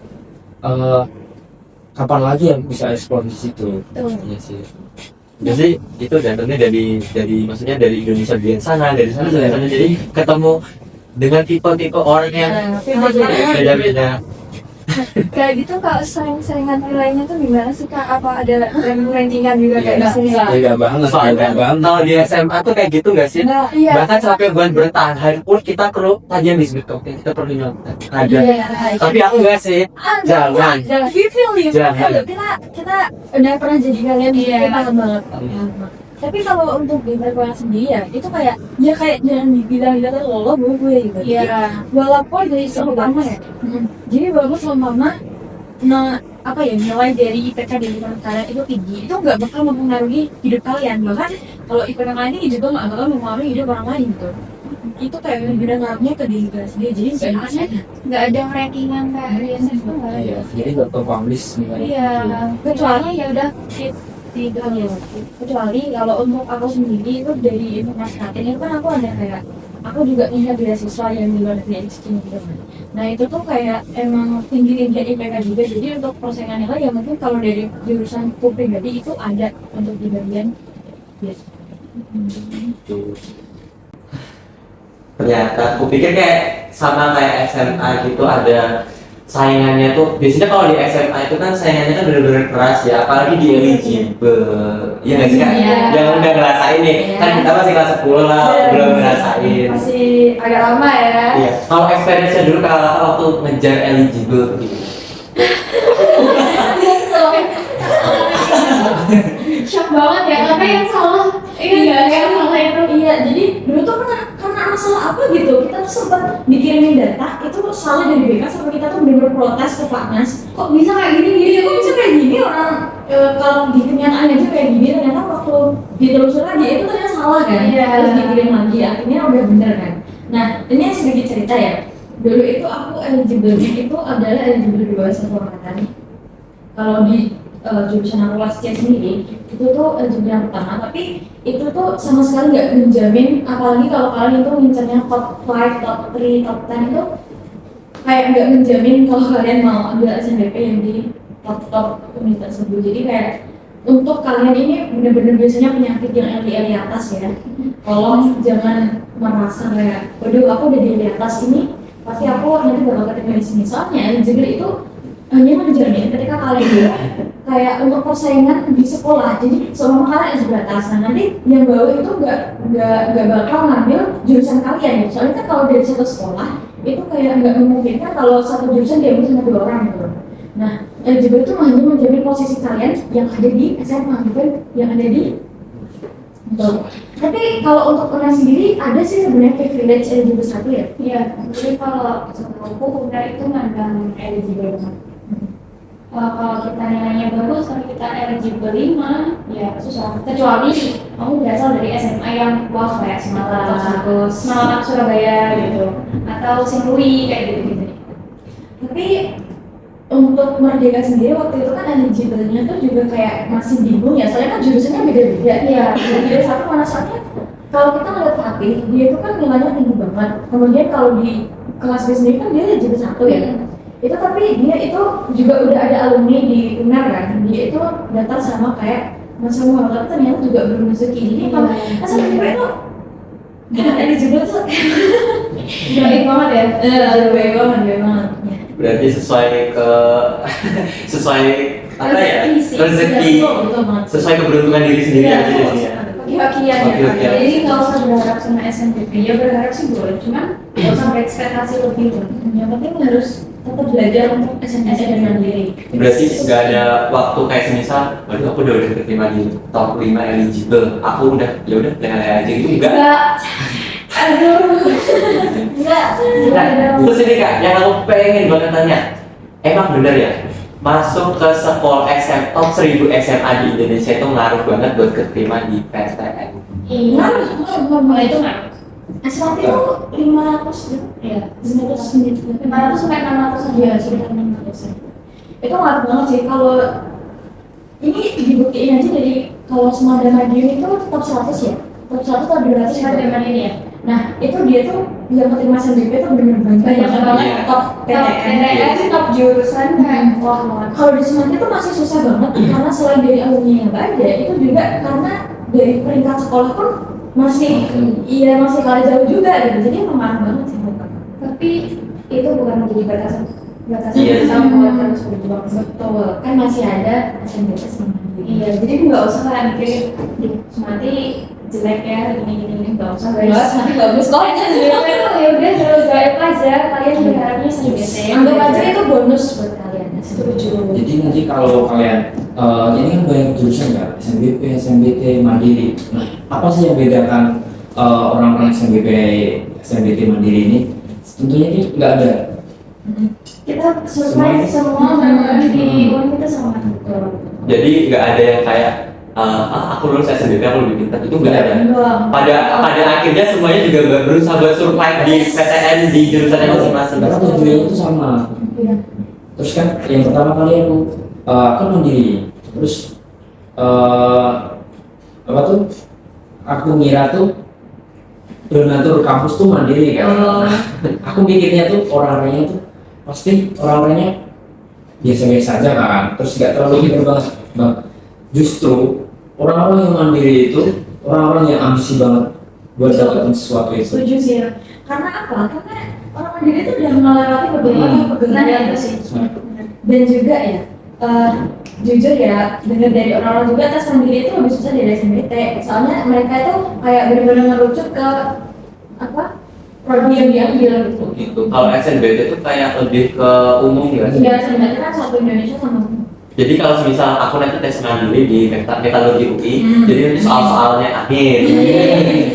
kapan lagi yang bisa eksplor di situ? Iya sih. Jadi itu datangnya dari maksudnya dari Indonesia bagian sana, dari sana dari sana. Jadi ketemu dengan tipe-tipe orang yang beda-beda. Kayak gitu kalau sering-seringan nilainya tuh gimana sih Kak? Apa ada ranking-rankingan juga kayak di sini? Beda banget, Soalnya kalau di SMA tuh kayak gitu nggak sih? Iya. Bahkan sampai bulan bertahan pun kita perlu kajian bisnis, oke kita perlu nyontek ada. Tapi aku nggak sih, jangan. Jangan. Kita udah pernah jadi kalian kita paham banget. Tapi kalau untuk di perkuliahan sendiri ya itu kayak jangan dibilang kita lolo gue gitu. Iya. Walaupun dari seumpama ya. Jadi walaupun seumpama apa ya nilai dari IPK di lingkungan kalian itu tinggi, itu nggak bakal mempengaruhi hidup kalian. Bahkan kalau IPK kalian tinggi juga nggak bakal mempengaruhi hidup orang lain gitu. Itu kayak benar ngaruhnya ke diri kalian sendiri. Jadi Nggak ada rankingan kayak di SMA nggak ada. Iya, jadi nggak tahu publish nih. Iya. Kecuali ya udah gitu. kecuali kalau untuk aku sendiri itu dari informasi ini kan aku ada kayak aku juga punya beasiswa yang di luar negeri exchange gitu kan. Nah itu tuh kayak emang tinggi IPK juga, jadi untuk persaingan nilai ya mungkin kalau dari jurusanku pribadi itu ada untuk di bagian beasiswa. Ternyata aku pikir kayak sama kayak SMA gitu ada saingannya tuh. Biasanya kalau di SMA itu kan saingannya kan benar-benar keras ya, apalagi di eligible. Iya nggak sih kan? Iya. Yang udah ngerasain nih, kan kita masih kelas 10 lah, belum ngerasain. Masih agak lama ya. Iya. Kalau experience-nya dulu kalau waktu ngejar eligible gitu. Shock banget ya, karena yang salah yang salah itu. Iya, jadi dulu tuh karena masalah apa gitu, kita tuh sempat dikirimin data itu salah dari BK sampai kita tuh bener-bener protes ke Pak Nas. Kok bisa kayak gini? Kok bisa kayak gini orang kalau di kenyataan aja kayak gini, ternyata waktu ditelusur lagi itu ternyata salah kan? Iya. Harus dikirim lagi, akhirnya udah bener kan. Nah, ini sedikit cerita ya. Dulu itu aku eligible-nya itu adalah eligible di bawah satu angkatan. Kalau di jurusan aku kelas C sendiri itu tuh eligible yang pertama, tapi itu tuh sama sekali nggak menjamin, apalagi kalau kalian itu ngincernya top 5, top 3, top 10 itu kayak nggak menjamin kalau kalian mau ambil SNBP yang di top universitas tersebut. Jadi kayak untuk kalian ini benar-benar biasanya penyakit yang LDL di atas ya, tolong jangan merasa kayak waduh aku udah di atas ini pasti aku nanti bakal ketemu di sini. Soalnya eligible itu hanya menjamin ketika kalian kayak untuk persaingan di sekolah, jadi selama kalian yang sebelah atas, nah nanti yang bawah itu nggak bakal ngambil jurusan kalian ya. Soalnya kan kalau dari satu sekolah itu kayak nggak memungkinkan kalau satu jurusan diambil sama 2 orang gitu. Nah, eligible itu hanya menjamin posisi kalian yang ada di SMA bukan yang ada di Tapi kalau untuk kalian sendiri ada sih sebenarnya privilege eligible 1 ya? Iya, jadi kalau aku udah itu mandang eligible banget. Kalau kita nilainya bagus tapi kita eligible 5 ya susah, kecuali kamu berasal dari SMA yang wah kayak Semarang, Semarang Surabaya gitu, atau Singlui kayak gitu. Tapi untuk Merdeka sendiri waktu itu kan eligible-nya tuh juga kayak masih bingung ya, soalnya kan jurusannya beda-beda. Iya, beda satu mana soalnya kalau kita ngeliat Fatih, dia itu kan nilainya tinggi banget. Kemudian kalau di kelas B sendiri kan dia eligible 1 ya. itu tapi dia itu juga udah ada alumni di UNER kan, dia itu daftar sama kayak Mas Samuel, tapi ternyata juga belum rezeki. Jadi kalau SNBP itu ada juga tuh baik banget ya, baik banget. Berarti sesuai ke sesuai apa ya? Rezeki. Sesuai keberuntungan diri sendiri aja ya. Hoki-hokian ya. Hoki-hokian. Jadi nggak usah berharap sama SNBP. Ya berharap sih boleh, cuman nggak usah berekspektasi lebih lah. Yang penting harus tetap belajar untuk SNBP dan mandiri. Berarti nggak ada waktu kayak semisal, waduh aku udah keterima di top 5 eligible, aku udah ya udah lele aja gitu enggak. Aduh. Enggak. Nah, terus ini kak, yang aku pengen banget tanya, emang bener ya masuk ke sekolah top 1000 SMA di Indonesia itu ngaruh banget buat keterima di PTN? Iya. Mulai itu nggak? SLT itu 500 gitu. Iya. 500 sampai 600 Iya, sekitar 600. Itu ngaruh banget sih kalau ini dibuktiin aja dari kalau Semada Madiun itu top 100 ya. Top 100 atau 200 Zaman ini ya. Nah, itu dia tuh yang keterima SNBP tuh bener-bener Banyak banget. Iya. top Top PTN. PTN, top jurusan kan. Wah, Kalau di Semada itu masih susah banget karena selain dari alumni yang ada, itu juga karena dari peringkat sekolah pun masih masih kalah jauh juga gitu. Jadi emang ngaruh banget sih buat aku. tapi itu bukan menjadi batasan Iya. kita buat terus berjuang. Betul, kan masih ada SNBP sama Iya, jadi nggak usah lah mikirin nanti jelek ya gini nggak usah guys. nanti bagus kok. Ya udah terus gaib aja, kalian berharapnya SNBP. Anggap aja itu bonus buat kalian. Setuju. Jadi nanti kalau kalian ini kan banyak jurusan nggak, SNBP, SNBT, Mandiri. Nah, apa sih yang bedakan orang-orang SNBT Mandiri ini? Tentunya ini nggak ada. Kita survive semua memang di UNIF itu sama. Jadi nggak ada yang kayak aku lulus SNBP aku lebih pintar, itu nggak ada. Pada akhirnya semuanya juga berusaha buat survive di PTN di jurusannya masing-masing. Karena tujuannya itu sama. Iya. Terus kan yang pertama kali aku kan mandiri. Terus apa tuh? Aku ngira tuh donatur kampus tuh mandiri kan. Aku mikirnya tuh orang-orangnya tuh pasti orang-orangnya biasa-biasa aja kan. Terus nggak terlalu pintar banget. Bang, justru orang-orang yang mandiri itu orang-orang yang ambisi banget buat dapetin sesuatu itu. Setuju sih ya. Karena apa? Karena orang mandiri itu udah melewati beberapa kegagalan itu sih. Dan juga ya, jujur ya, dengar dari orang-orang juga tes mandiri itu lebih susah dari SNBT. Soalnya mereka itu kayak benar-benar ngerucut ke apa? Prodi yang diambil gitu. Gitu. Kalau SNBT itu kayak lebih ke umum ya. Ya SNBT kan satu Indonesia sama. Jadi kalau misal aku nanti tes mandiri di metodologi UI, jadi nanti soal-soalnya akhir.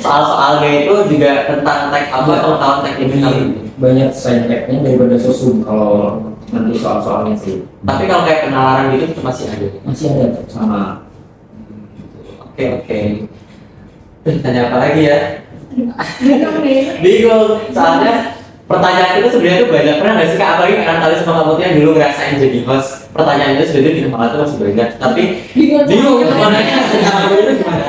Soal-soalnya itu juga tentang teks apa atau tahun teks ini. Banyak sainteknya daripada sosum kalau nanti soal-soalnya sih. Tapi kalau kayak penalaran gitu itu masih ada. Masih ada sama. Oke. Tanya apa lagi ya? Bingung nih. Bingung. Soalnya pertanyaan itu sebenarnya tuh banyak. Pernah nggak sih kak, apalagi kan kali sama kamu tuh yang dulu ngerasain jadi host, pertanyaannya sebenarnya di kepala tuh masih banyak, tapi bingung gimana itu gimana.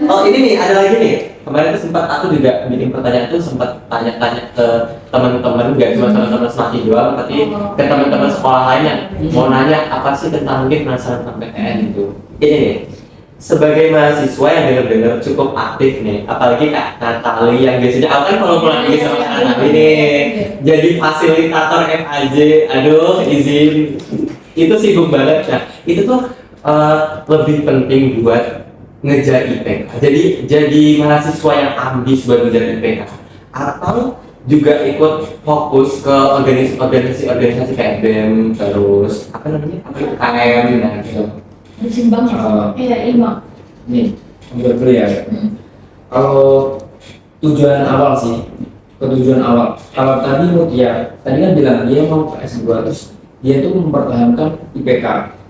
Oh ini nih, ada lagi nih. Kemarin tuh sempat aku juga bikin pertanyaan tuh sempat tanya-tanya ke teman-teman, nggak cuma teman-teman semati doang, tapi ke teman-teman sekolah lain yang mau nanya apa sih tentang mungkin penasaran tentang PTN gitu. Ini nih, sebagai mahasiswa yang benar-benar cukup aktif nih, apalagi Kak Natali yang biasanya aku kan kalau pulang lagi sama Kak Natali nih, jadi fasilitator FAJ, aduh izin, itu sibuk banget ya. Itu tuh lebih penting buat ngejar IPK. Jadi mahasiswa yang ambis buat ngejar IPK, atau juga ikut fokus ke organisasi kayak BEM, terus apa namanya, KM, nah gitu. Disimbang ya? Iya, imbang. Nih, buat dulu ya. Kalau tujuan awal sih, ketujuan awal. Kalau tadi Mutia, tadi kan bilang dia mau ke S2, terus dia tuh mempertahankan IPK.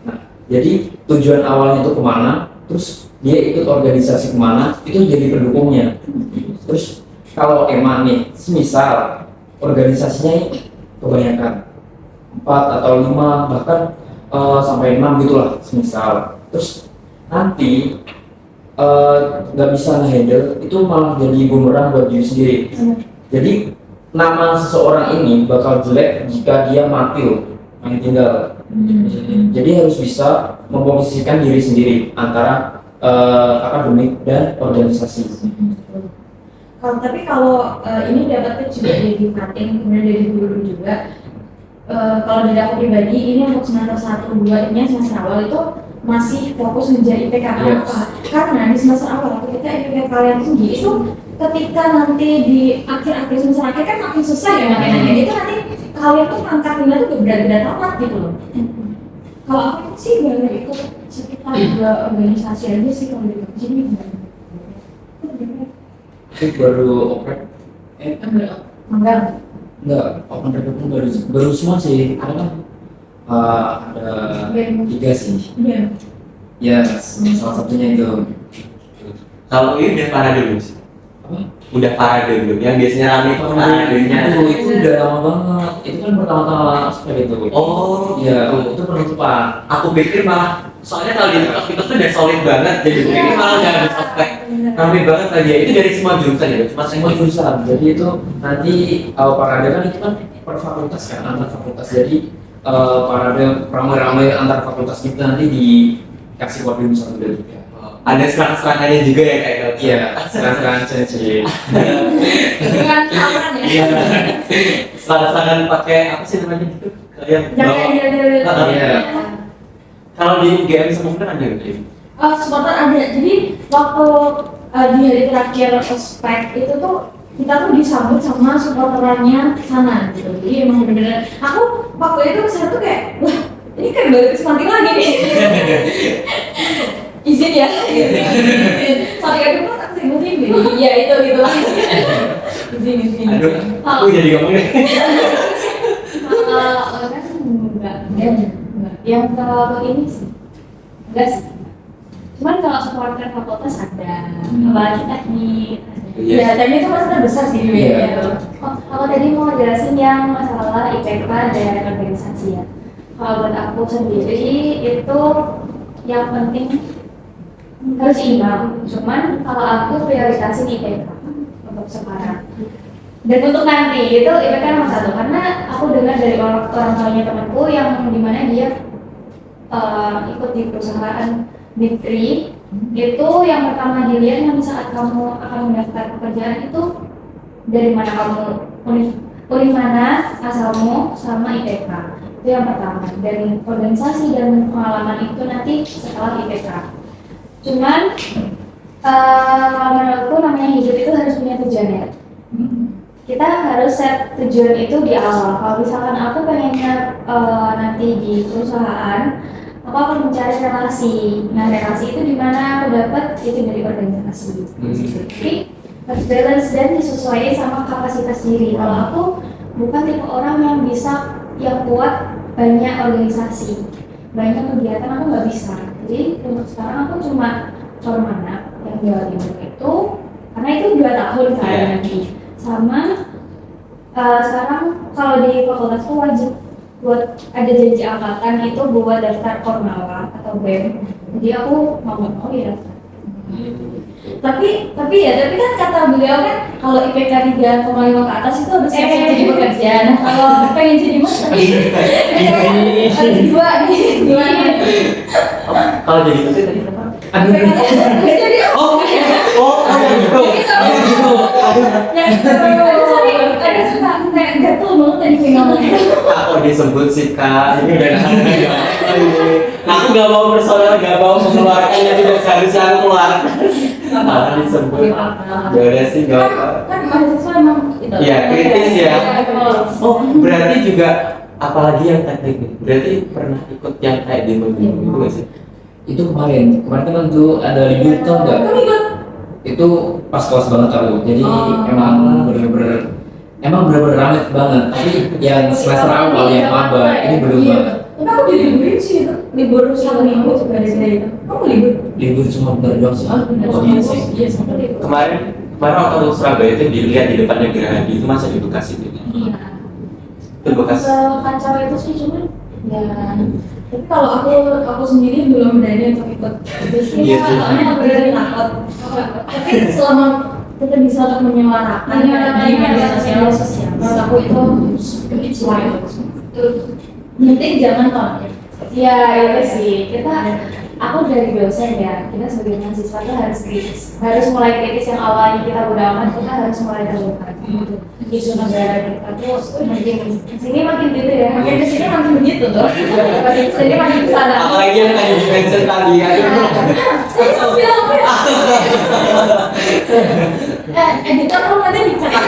Nah, jadi tujuan awalnya itu kemana, terus dia ikut organisasi kemana, itu jadi pendukungnya. Terus kalau emang nih, semisal organisasinya kebanyakan 4 atau 5 bahkan sampai 6 gitulah semisal, terus nanti nggak bisa nge-handle, itu malah jadi bumerang buat diri sendiri. Jadi nama seseorang ini bakal jelek jika dia mati loh. yang tinggal. Jadi harus bisa memposisikan diri sendiri antara akademik dan organisasi. Tapi kalau ini dapatnya juga dari Fatin, kemudian dari guru juga. Kalau dari aku pribadi, ini untuk semester 1, 2 ini semester awal itu masih fokus ngejar IPK. Kenapa? Karena di semester awal ketika IPK kalian tinggi itu ketika nanti di akhir-akhir semester akhir kan makin susah ya makanya itu nanti kalian tuh angkat nilai tuh berat-berat amat gitu loh. Kalau aku sih baru ikut sekitar 2 organisasi aja sih kalau di sini. Itu baru oprek enggak open recruitment baru semua sih karena ada 3 sih. Ya salah satunya itu. Kalau ini udah parade dulu sih. Apa? Udah parade dulu. Yang biasanya rame itu paradenya. Itu udah lama banget. Itu kan pertama-tama aspek itu. Oh, Iya, gitu. itu penutupan. Aku pikir malah soalnya kalau di kita tuh udah solid banget, jadi ini malah nggak ada aspek rame banget aja. Itu dari semua jurusan ya, cuma Semua jurusan. Jadi itu nanti parade kan itu kan per fakultas kan antar fakultas. Jadi parade ramai-ramai antar fakultas kita nanti dikasih kodim 1 dan 3. ada serang-serangannya juga ya kayak gitu. Iya, serang-serangan cece. Dengan aman ya. Iya. Serang-serangan pakai apa sih namanya gitu? Yang bawa. Iya. Kalau di UGM semua kan ada gitu. Supporter ada. Jadi waktu di hari terakhir ospek itu tuh kita tuh disambut sama supporterannya sana gitu. Jadi emang bener-bener aku waktu itu kesana tuh kayak wah ini kayak baru kesemantik lagi nih. Izin ya. Sampai kadang tuh aku sebutin gitu. Iya itu gitu lah. Izin. Aduh, aku jadi ngomong deh. Enggak. Yang kalau ini sih enggak sih. Cuman kalau supporter fakultas ada, apalagi teknik. Ya, tapi itu masalah besar sih. Iya. Kalau tadi mau jelasin yang masalah IPK dan organisasi ya. Kalau buat aku sendiri itu yang penting harus imbang. Cuman kalau aku prioritasin IPK untuk sekarang. Dan untuk nanti itu IPK nomor 1 karena aku dengar dari orang tuanya temanku yang dimana dia ikut di perusahaan Big 3 itu yang pertama dilihat yang saat kamu akan mendaftar pekerjaan itu dari mana kamu univ mana asalmu sama IPK itu yang pertama dan organisasi dan pengalaman itu nanti setelah IPK. Cuman kalau menurutku namanya hidup itu harus punya tujuan ya. Kita harus set tujuan itu di awal. Kalau misalkan aku pengennya nanti di perusahaan aku akan mencari relasi. Nah relasi itu di mana aku dapat itu dari organisasi. Jadi harus balance dan disesuaikan sama kapasitas diri. Kalau aku bukan tipe orang yang bisa yang kuat banyak organisasi, banyak kegiatan aku nggak bisa. Jadi untuk sekarang aku cuma Formana yang Jawa Timur itu karena itu 2 tahun kan nanti. Sama sekarang kalau di fakultas itu wajib buat ada janji angkatan itu buat daftar Kornawa atau BEM. Jadi aku mau ya daftar. Tapi kan kata beliau kan kalau IPK 3,5 ke atas itu harus siap jadi pekerja. Nah kalau pengen jadi mas ada 2 nih. Kalau jadi itu tadi apa? Jadi ada suka kayak gatel banget tadi kayak ngomongnya. Aku disebut sih kak, ini udah aku gak mau personal, gak mau mengeluarkan yang tidak seharusnya aku keluarkan. Malah disebut. Ya udah sih gak apa. Kan mahasiswa emang itu. Iya kritis ya. Oh berarti juga apalagi yang teknik nih. Berarti pernah ikut yang kayak demo gitu gak sih? Itu kemarin kan tuh ada libur tuh enggak? Itu pas kelas banget aku. Jadi emang bener-bener ramai banget. Tapi yang semester awal yang maba ini belum banget. Tapi aku diliburin sih itu. Libur 1 minggu juga dari itu. Kamu libur? Libur cuma bener doang sih. Oh iya sih. Iya sampai libur. Kemarin waktu Surabaya itu dilihat di depannya Gerahadi itu masih di Bekasi itu. Iya. Itu bekas. Kacau itu sih cuman ya. Tapi kalau aku sendiri belum berani untuk ikut. Iya, Soalnya aku berani takut. Tapi selama kita bisa untuk menyuarakan di media sosial, menurut aku itu selain penting jangan tolak. Iya itu sih aku dari dosen ya, kita sebagai mahasiswa tuh harus kritis, harus mulai kritis yang awalnya kita bodo amat, kita harus mulai terbuka. Isu negara kita tuh makin sini makin gitu ya, makin kesini makin begitu tuh, makin kesini makin kesana. Apalagi yang tadi di mention tadi kan. Editor kamu nanti bicara.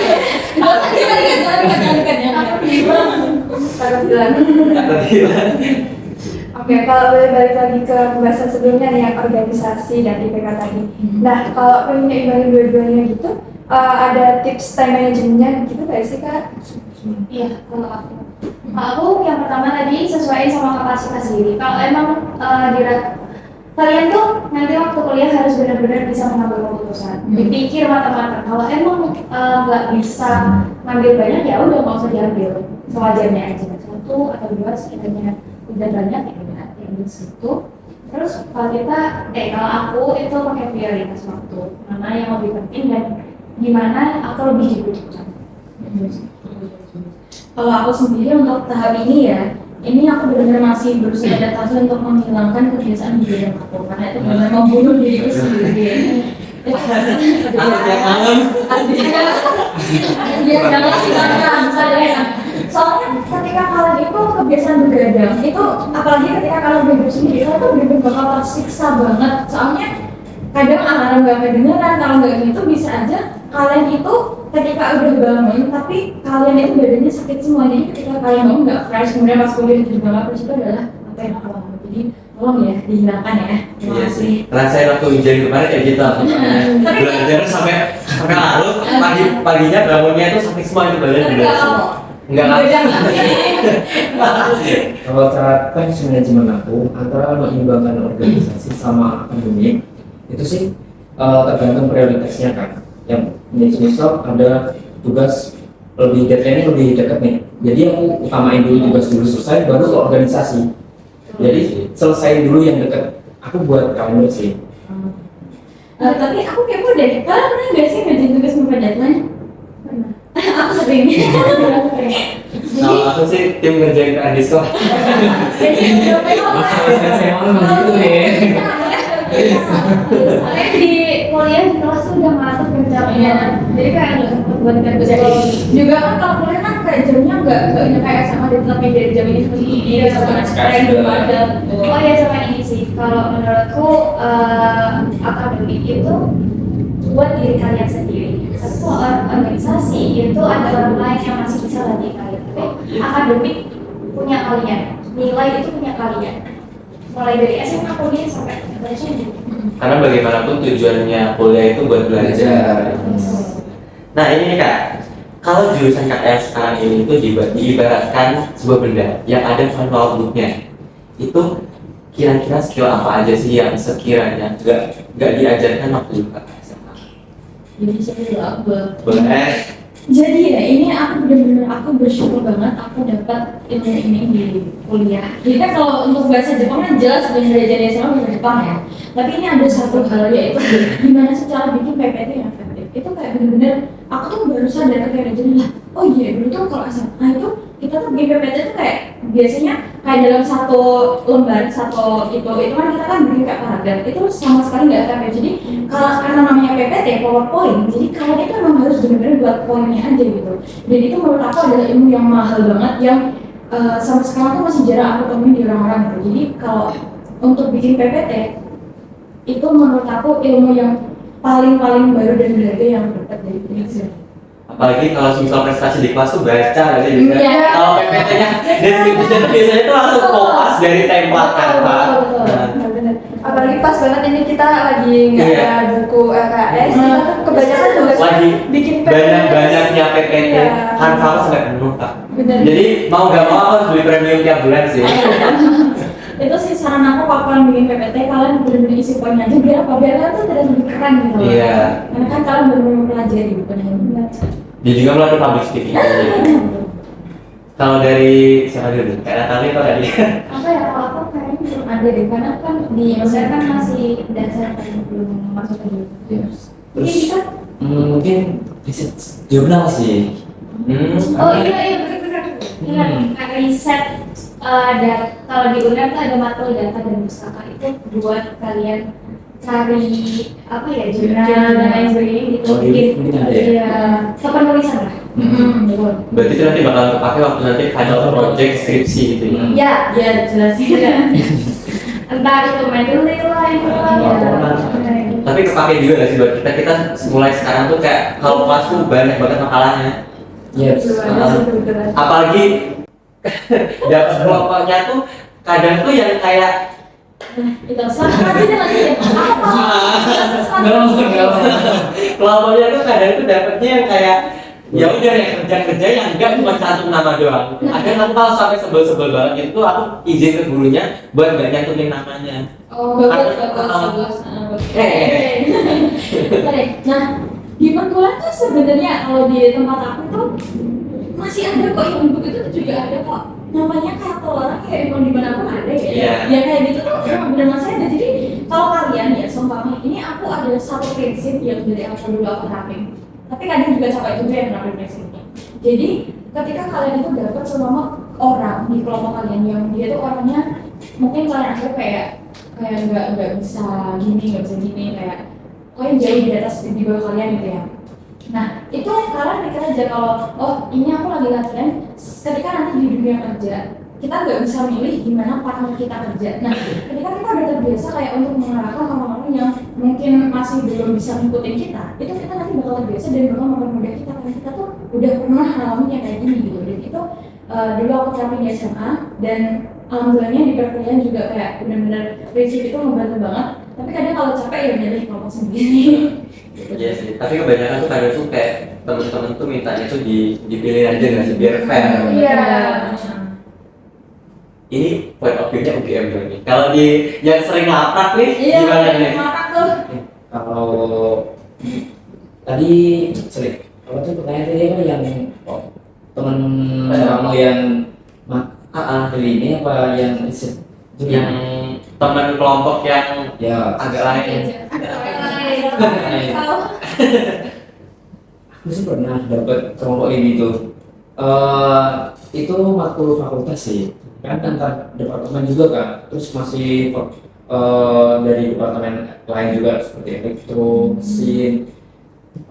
Oke, kalau boleh balik lagi ke pembahasan sebelumnya nih yang organisasi dan IPK tadi. Nah, kalau pengen imbangin dua-duanya gitu, ada tips time manajemennya gitu nggak sih Kak? Iya, kalau aku yang pertama tadi sesuaiin sama kapasitas diri. Kalau emang kalian tuh nanti waktu kuliah harus benar-benar bisa mengambil keputusan, dipikir matang-matang. Kalau emang nggak bisa ngambil banyak ya udah nggak usah diambil, sewajarnya aja. Satu atau dua sekiranya udah banyak ya udah di situ. Terus kalau kalau aku itu pakai prioritas waktu, mana yang lebih penting dan gimana aku lebih dibutuhkan. Kalau aku sendiri untuk tahap ini ya, ini aku benar-benar masih berusaha adaptasi untuk menghilangkan kebiasaan di bidang aku, karena itu benar membunuh diriku sendiri. Soalnya ketika kalian itu kebiasaan begadang, itu apalagi ketika kalian hidup sendiri, kalian tuh benar-benar bakal tersiksa banget. Soalnya kadang alarm gak kedengeran, kalau nggak gitu bisa aja kalian itu ketika udah bangun, tapi kalian itu badannya sakit semua. Jadi ketika kalian bangun nggak fresh, kemudian pas kuliah juga nggak fresh, itu adalah apa yang aku alami. Jadi tolong ya dihilangkan ya. Iya sih. Rasain waktu ujian kemarin kayak gitu. Belajar sampai larut, paginya bangunnya itu sakit semua itu badan. Enggak kan? Kalau cara time management aku antara mengimbangkan organisasi sama akademik itu sih tergantung prioritasnya kan. Yang misal ada tugas lebih deadline lebih dekat nih, jadi aku utamain dulu tugas dulu selesai baru ke organisasi. Jadi selesai dulu yang dekat. Aku buat kamu sih. Tapi aku kepo deh, kalian pernah nggak sih ngerjain tugas mepet deadline? Pernah. Aku sering. Kalau aku sih tim ngerjain Andisko. Soalnya di kuliah di kelas tuh udah ngantuk kerjanya, jadi kayak nggak sempet buat kerja. Juga kan kalau kuliah kan kayak jamnya nggak kayak sama ditetapin dari jam ini sampai ini sama sekarang belum ada. Oh ya sama ini sih, kalau menurutku akademik itu buat diri kalian sendiri. Satu organisasi itu ada orang lain yang masih bisa bantu kalian. Tapi akademik punya kalian, nilai itu punya kalian. Mulai dari SMA kuliah sampai PhD. Karena bagaimanapun tujuannya kuliah itu buat belajar. Nah ini nih Kak, kalau jurusan KTS sekarang ini itu diibaratkan sebuah benda yang ada manual booknya. Itu kira-kira skill apa aja sih yang sekiranya nggak diajarkan waktu di KTS? Jadi saya Boleh. Jadi ya ini aku benar-benar bersyukur banget aku dapat ilmu ini di kuliah. Jadi kan kalau untuk bahasa Jepang kan jelas sebenarnya dari SMA bahasa Jepang ya. Tapi ini ada satu hal yaitu gimana sih cara bikin PPT yang efektif. Itu kayak benar-benar aku tuh baru sadar kayak jadi lah. Oh iya dulu tuh kalau SMA itu kita tuh bikin PPT tuh kayak biasanya kayak dalam satu lembar satu itu kan kita kan bikin kayak paragraf itu sama sekali nggak efektif. Jadi kalau karena namanya PPT PowerPoint, jadi kalian itu memang harus benar-benar buat poinnya aja gitu. Dan itu menurut aku adalah ilmu yang mahal banget yang sampai sekarang tuh masih jarang aku temuin di orang-orang gitu. Jadi kalau untuk bikin PPT itu menurut aku ilmu yang paling baru dan berharga yang dapat dari Indonesia. Apalagi kalau misal prestasi di kelas tuh baca aja gitu. Iya. Kalau PPT-nya deskripsinya biasanya tuh langsung kopas dari template kan Pak. Benar. Apalagi pas banget ini kita lagi nggak ada buku LKS, kita tuh kebanyakan tugas Lagi bikin banyak-banyaknya PPT Iya. Canva sampai penuh Pak. Benar. Jadi mau nggak mau harus beli premium tiap bulan sih. Itu sih saran aku kalau kalian bikin PPT kalian benar-benar isi poinnya aja biar apa biar kalian tuh tidak lebih keren gitu loh. Iya. Karena kan kalian benar-benar mempelajari bukan hanya membaca. Dia juga melalui public speaking. Kalau dari siapa dulu? Kayak Natali atau tadi? Apa ya, kalau aku kayaknya belum ada deh, karena kan di Mesir kan masih dasar kan belum masuk ke Terus kita. mungkin riset jurnal sih. Oh iya benar-benar. Iya, kayak riset kalau di UNER tuh ada matkul data dan pustaka itu buat kalian cari apa ya jurnal dan lain sebagainya gitu. Oh, mungkin ada ya? Iya, kepenulisan lah. Betul. Berarti itu nanti bakal kepake waktu nanti final project skripsi gitu ya. Ya, ya jelas ya. Entah itu medley lah, itu lah ya. Tapi kepake juga nggak sih buat kita? Kita mulai sekarang tuh kayak kalau kelas tuh banyak banget makalahnya. Yes. Apalagi dapat kelompoknya tuh kadang tuh yang kayak Itu lanjutin lagi ya. kelompoknya tuh kadang tuh dapetnya yang kayak ya udah yang kerja yang enggak cuma satu nama doang. Ada aku kalau sampai sebel banget itu aku izin ke gurunya buat nggak nyantumin namanya. Oh, bagus. Nah, di perkuliahan tuh sebenarnya kalau di tempat aku tuh masih ada kok yang begitu tuh juga ada kok. Namanya karakter orang kayak emang dimanapun ada ya. Iya. Ya kayak gitu tuh emang benar masih ada. Jadi kalau kalian ya seumpama ini aku ada satu prinsip yang dari aku dulu aku terapin. Tapi kadang juga capek juga yang terapin prinsipnya. Jadi ketika kalian itu dapat seumpama orang di kelompok kalian yang dia tuh orangnya mungkin kalian anggap kayak nggak bisa gini kayak yang jauh di atas di bawah kalian gitu ya. Nah itu kalian pikir aja kalau oh ini aku lagi latihan ketika nanti di dunia kerja kita nggak bisa milih gimana partner kita kerja. Nah ketika kita udah terbiasa kayak untuk mengarahkan orang-orang yang mungkin masih belum bisa ngikutin kita, itu kita nanti bakal terbiasa dan bakal mempermudah kita karena kita tuh udah pernah ngalamin yang kayak gini gitu. Dan itu dulu aku terapin di SMA dan alhamdulillahnya di perkuliahan juga kayak benar-benar prinsip itu membantu banget. Tapi kadang kalau capek ya milih kelompok sendiri. Iya sih. Tapi kebanyakan tuh kadang tuh kayak temen-temen tuh mintanya tuh dipilih aja nggak sih biar fair. Iya. Ini point of view-nya UGM dong nih. Kalau di yang sering laprak nih gimana nih? Makan tuh. Kalau tadi sorry, kalau tuh pertanyaan tadi apa yang teman kamu yang ini apa yang Yang teman kelompok yang ya agak lain. aku sih pernah dapat kelompok ini tuh itu matkul fakultas sih kan antar departemen juga kan terus masih dari departemen lain juga seperti elektro, mesin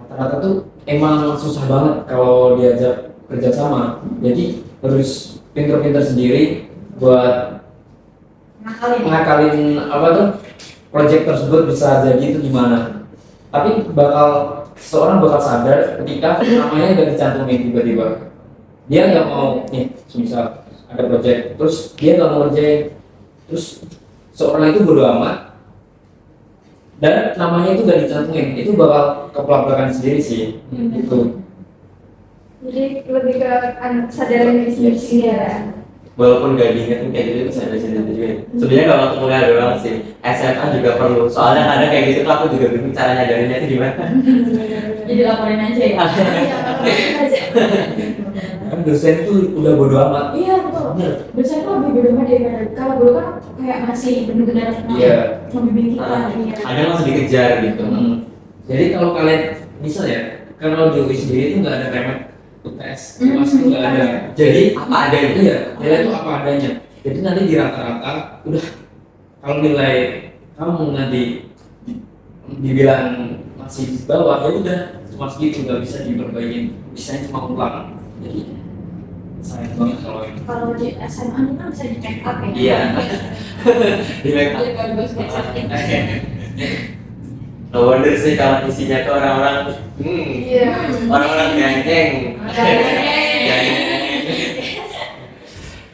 rata-rata tuh emang susah banget kalau diajak kerjasama jadi harus pinter-pinter sendiri buat ngakalin apa tuh project tersebut bisa jadi itu gimana tapi seorang bakal sadar ketika namanya udah dicantumin tiba-tiba dia nggak mau nih misal ada project terus dia nggak mau ngerjain terus seorang itu bodo amat dan namanya itu gak dicantumin itu bakal kepelak-pelakan sendiri sih gitu Jadi lebih ke sadar diri sendiri ya. Walaupun gak diingetin kayak gitu bisa ada sendiri juga. Sebenarnya kalau waktu kuliah doang sih. SMA juga perlu. Soalnya kadang kayak gitu tuh aku juga bingung cara nyadarinnya itu gimana. Jadi laporin aja ya. kan dosen itu udah bodo amat Iya betul. Dosen tuh lebih bodo amat daripada kalau dulu kan kayak masih benar-benar Iya. membimbing kita. Iya. Kadang langsung dikejar gitu. Jadi kalau kalian bisa ya kalau di UI sendiri itu nggak ada remet UTS pasti nggak ada Jadi apa adanya? iya nilai itu apa adanya jadi nanti di rata-rata udah kalau nilai kamu nanti dibilang masih di bawah ya udah cuma segitu nggak bisa diperbaikin bisa cuma ulang jadi sayang banget kalau ini Kalau di SMA itu kan bisa di make up ya. Iya. Di make up. Jadi bagus kayak No wonder sih kalau isinya tuh orang-orang Iya. orang-orang ganteng.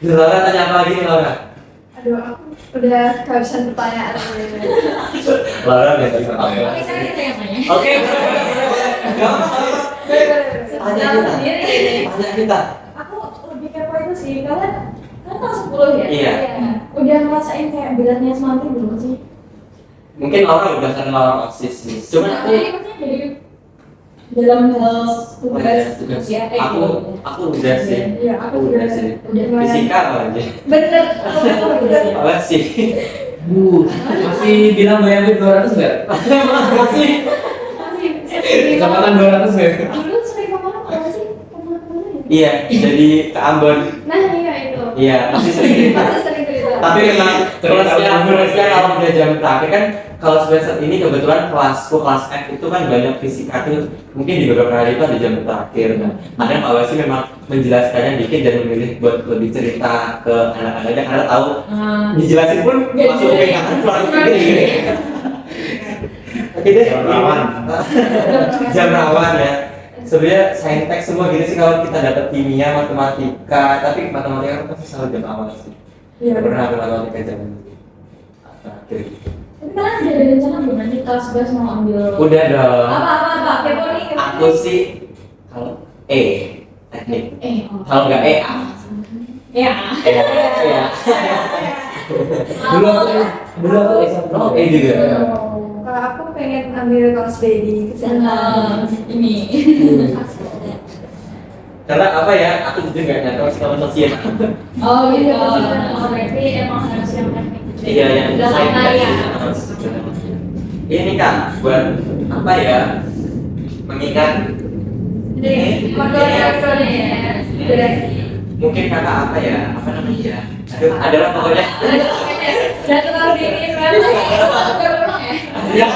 Laura tanya apa lagi nih Laura? Aduh, aku udah kehabisan pertanyaan. Laura udah bisa. Oke, sekarang kita yang tanya. Oke. Tanya kita. Tanya kita. Aku lebih kepo itu sih, kalian kelas 10 ya? Iya. Udah ngerasain kayak beratnya semangat belum sih? Mungkin Laura udah kenal orang OSIS nih. Cuman aku Jadi maksudnya dari dalam hal tugas ya kayak aku udah sih. Iya, aku juga Udah sih. udah lumayan. Fisika apa aja? Bener. Apa sih? masih bilang bayangin 200 nggak? Masih. Kecepatan 200 nggak? dulu sering kemana sih? Kemana-mana ya? Iya, jadi ke Ambon. Nah, iya itu. Iya, masih sering cerita. Masih sering cerita. Tapi memang plusnya kalau udah jam terakhir kan, kalau semester ini kebetulan kelasku kelas F itu kan banyak fisika tuh, mungkin di beberapa hari itu ada jam terakhir. Nah, kadang Pak Wasi memang menjelaskannya dikit dan memilih buat lebih cerita ke anak-anaknya karena tahu dijelasin pun masuk ke ingatan keluar gini. Oke deh, jam rawan ya. Sebenarnya saintek semua gitu sih kalau kita dapat kimia, matematika, tapi matematika kan pasti selalu jam awal sih. Iya. Pernah aku matematika jam terakhir. Tapi kalian udah ada rencana belum nanti kelas 11 mau ambil Udah dong. apa kepo nih Aku sih kalau teknik. oh. Kalau nggak A. Ya. Ya. Dulu aku SMP. Oh, juga. Kalau aku pengen ambil kelas B di kesehatan. Ini Karena apa ya? Aku jujur nggak nyata masih kamu sosial. oh gitu Oh, berarti emang harus yang teknik gitu. Iya yang Udah lama ya. Ini Kak, buat apa ya? Mengingat Dari makronya ya. Durasi. mungkin kakak apa ya? Apa namanya ya? Aduh, adalah pokoknya. Dan terlalu dingin kan. Udah pulang ya?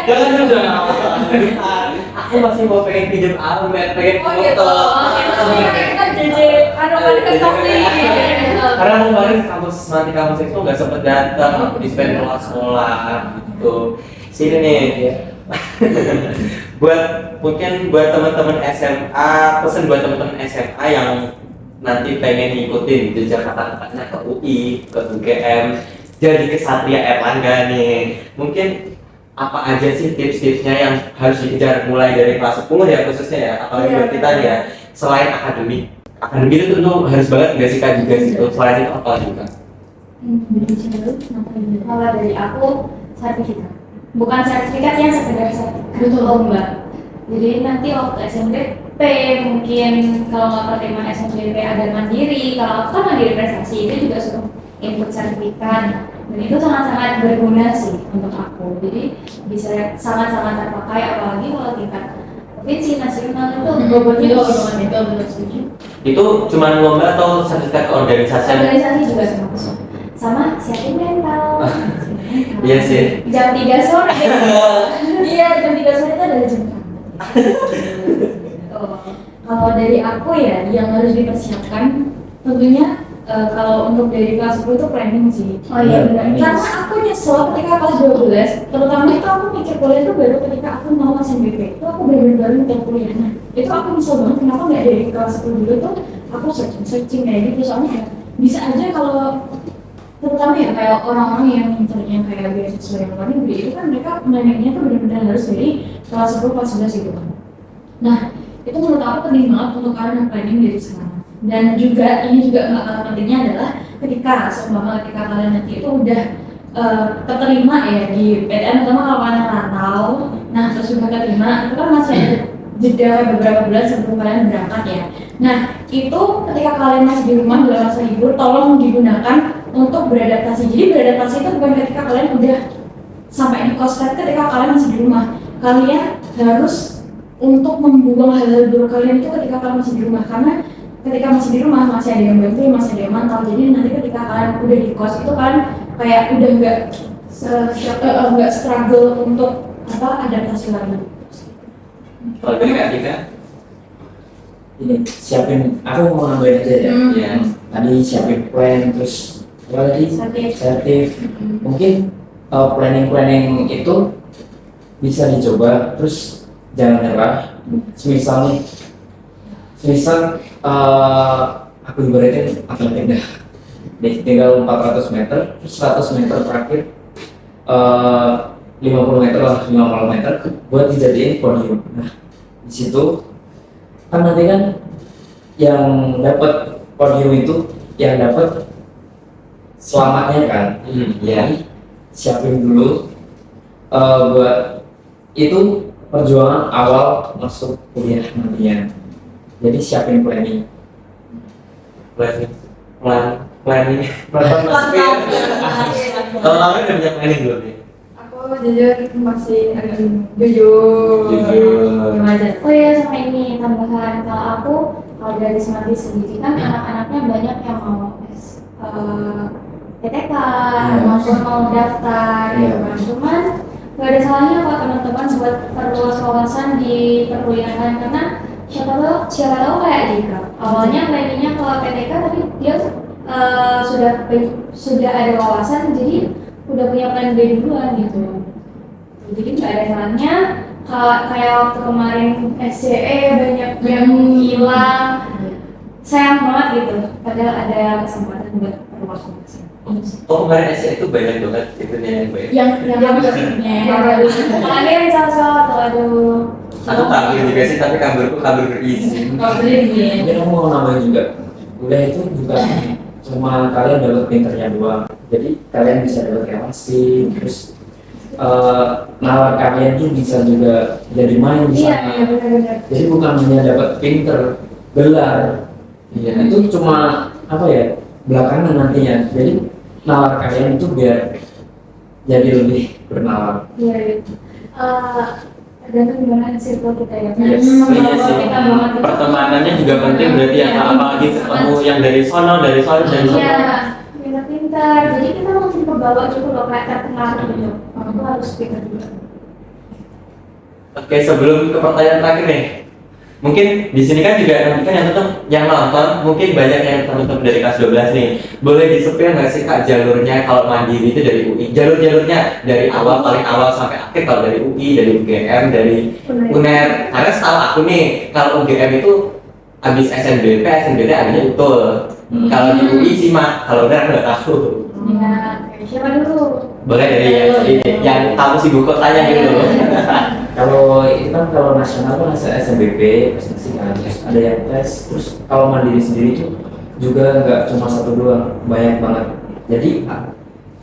Jangan juga. Aku masih mau pengen pinjam Almet, pengen Oh gitu. foto. Kita JJ kan manifestasi. Karena kemarin kampus nanti kampus itu nggak sempet datang, di spend sekolah gitu. Sini nih. Mungkin buat teman-teman SMA, pesan buat teman-teman SMA yang nanti pengen ngikutin jejak kakak-kakaknya ke UI, ke UGM, jadi kesatria Erlangga nih. Mungkin apa aja sih tips-tipsnya yang harus dikejar mulai dari kelas 10 ya khususnya ya, apalagi buat kita nih ya, selain akademik. Akademik itu tentu harus banget nggak sih Kak juga sih itu, selain itu apa juga? Kalau dari aku sertifikat. Bukan sertifikat yang sekedar sertifikat lomba. Jadi nanti waktu SNBP mungkin kalau nggak penerimaan SNBP ada mandiri. Kalau aku kan mandiri prestasi itu juga suruh input sertifikat. Dan itu sangat-sangat berguna sih untuk aku. Jadi bisa sangat-sangat terpakai apalagi kalau tingkat provinsi nasional itu bobotnya itu betul setuju. Itu cuma lomba atau sertifikat keorganisasian? organisasi juga termasuk. Sama siapin mental. Iya sih. Jam 3 sore. Iya jam 3 sore itu adalah jam Kalau dari aku ya, yang harus dipersiapkan tentunya kalau untuk dari kelas 10 itu planning sih. Oh iya benar. Karena aku nyesel ketika kelas 12, terutama itu aku mikir kuliah itu baru ketika aku mau SNBP. Itu aku benar-benar baru mikir kuliah. Nah, itu aku nyesel banget kenapa nggak dari kelas 10 dulu tuh aku searching kayak gitu. Soalnya ya, bisa aja kalau terutama ya kayak orang-orang yang internya kayak beasiswa yang luar negeri itu kan mereka planningnya tuh benar-benar harus dari kelas 10 kelas 11 gitu kan. Nah, itu menurut aku penting banget untuk kalian yang planning dari sekarang. Dan juga ini juga nggak kalah pentingnya adalah ketika ketika kalian nanti itu udah keterima ya di PTN, terutama kalau kalian rantau, nah terus juga keterima itu kan masih ada jeda beberapa bulan sebelum kalian berangkat ya. Nah itu ketika kalian masih di rumah dalam masa libur, tolong digunakan untuk beradaptasi. Jadi beradaptasi itu bukan ketika kalian udah sampai di kos, ketika kalian masih di rumah. Kalian harus untuk membuang hal-hal buruk kalian itu ketika kalian masih di rumah, karena ketika masih di rumah masih ada yang bantu, masih ada yang mantau. Jadi nanti ketika kalian udah di kos itu kan kayak udah nggak struggle untuk adaptasi lagi. Kalau dari Kak Dika? Ini siapin, aku mau nambahin aja ya. Iya. Tadi siapin plan, terus apa tadi? Sertif. Sertif. Mungkin planning itu bisa dicoba, terus jangan nyerah. Semisal aku ibaratin atletik dah. Tinggal 400 meter, terus 100 meter terakhir 50 meter lah, 50 meter buat dijadiin podium. Nah, di situ kan nanti kan yang dapat podium itu yang dapat selamatnya kan. Ya. Siapin dulu buat itu perjuangan awal masuk kuliah nantinya. Jadi siapin planning. Planning. Kalau lama udah punya planning belum nih? Aku jujur masih agak jujur. Oh ya, sama ini tambahan, kalau aku kalau dari Semanti sendiri kan anak-anaknya banyak yang mau PTK Iya. maupun mau daftar Iya. gitu kan. Cuman gak ada salahnya kok teman-teman buat perluas wawasan di perkuliahan, karena siapa tahu kayak Dika awalnya planningnya ke PTK tapi dia sudah ada wawasan, jadi udah punya plan B duluan gitu. Jadi nggak ada salahnya kayak waktu kemarin SCE banyak yang hilang, sayang banget gitu, padahal ada kesempatan buat perluas wawasan. Oh kemarin SC itu banyak banget itunya yang baik. yang apalagi yang cowok tuh, aduh. Aku kabur juga sih, tapi kaburku kabur berizin. Mungkin aku mau nambahin juga, kuliah itu bukan cuma kalian dapat pinternya doang, jadi kalian bisa dapat relasi, terus nawar kalian tuh bisa juga jadi main di Iya, sana. iya benar-benar. Jadi bukan hanya dapat pinter, gelar, iya itu cuma apa ya, belakangan nantinya. Jadi nawar kalian itu biar jadi lebih bernawar. Iya, iya. Tergantung gimana circle kita ya. Yes. Iya sih. Kita banget itu. Pertemanannya juga penting berarti ya, apalagi ketemu yang dari sono, dari sono. Iya, pintar-pintar. Jadi kita makin kebawa gitu loh, kayak terpengaruh gitu. Aku harus pintar juga. Oke, sebelum ke pertanyaan terakhir nih, mungkin di sini kan juga nanti kan yang nonton mungkin banyak yang teman-teman dari kelas 12 nih. Boleh disepil nggak sih Kak jalurnya kalau mandiri itu dari UI? Jalurnya dari awal paling awal sampai akhir, kalau dari UI, dari UGM, dari UNER. Karena setahu aku nih, kalau UGM itu habis SNBP adanya utul. Kalau di UI sih mah, kalau UNER nggak tahu. Ya, siapa dulu? Boleh dari yang tahu sibuk kotanya dulu. Kalau itu kan kalau nasional kan ada SNBP, prestasi kan, terus ada yang tes, terus kalau mandiri sendiri itu juga nggak cuma satu doang, banyak banget. Jadi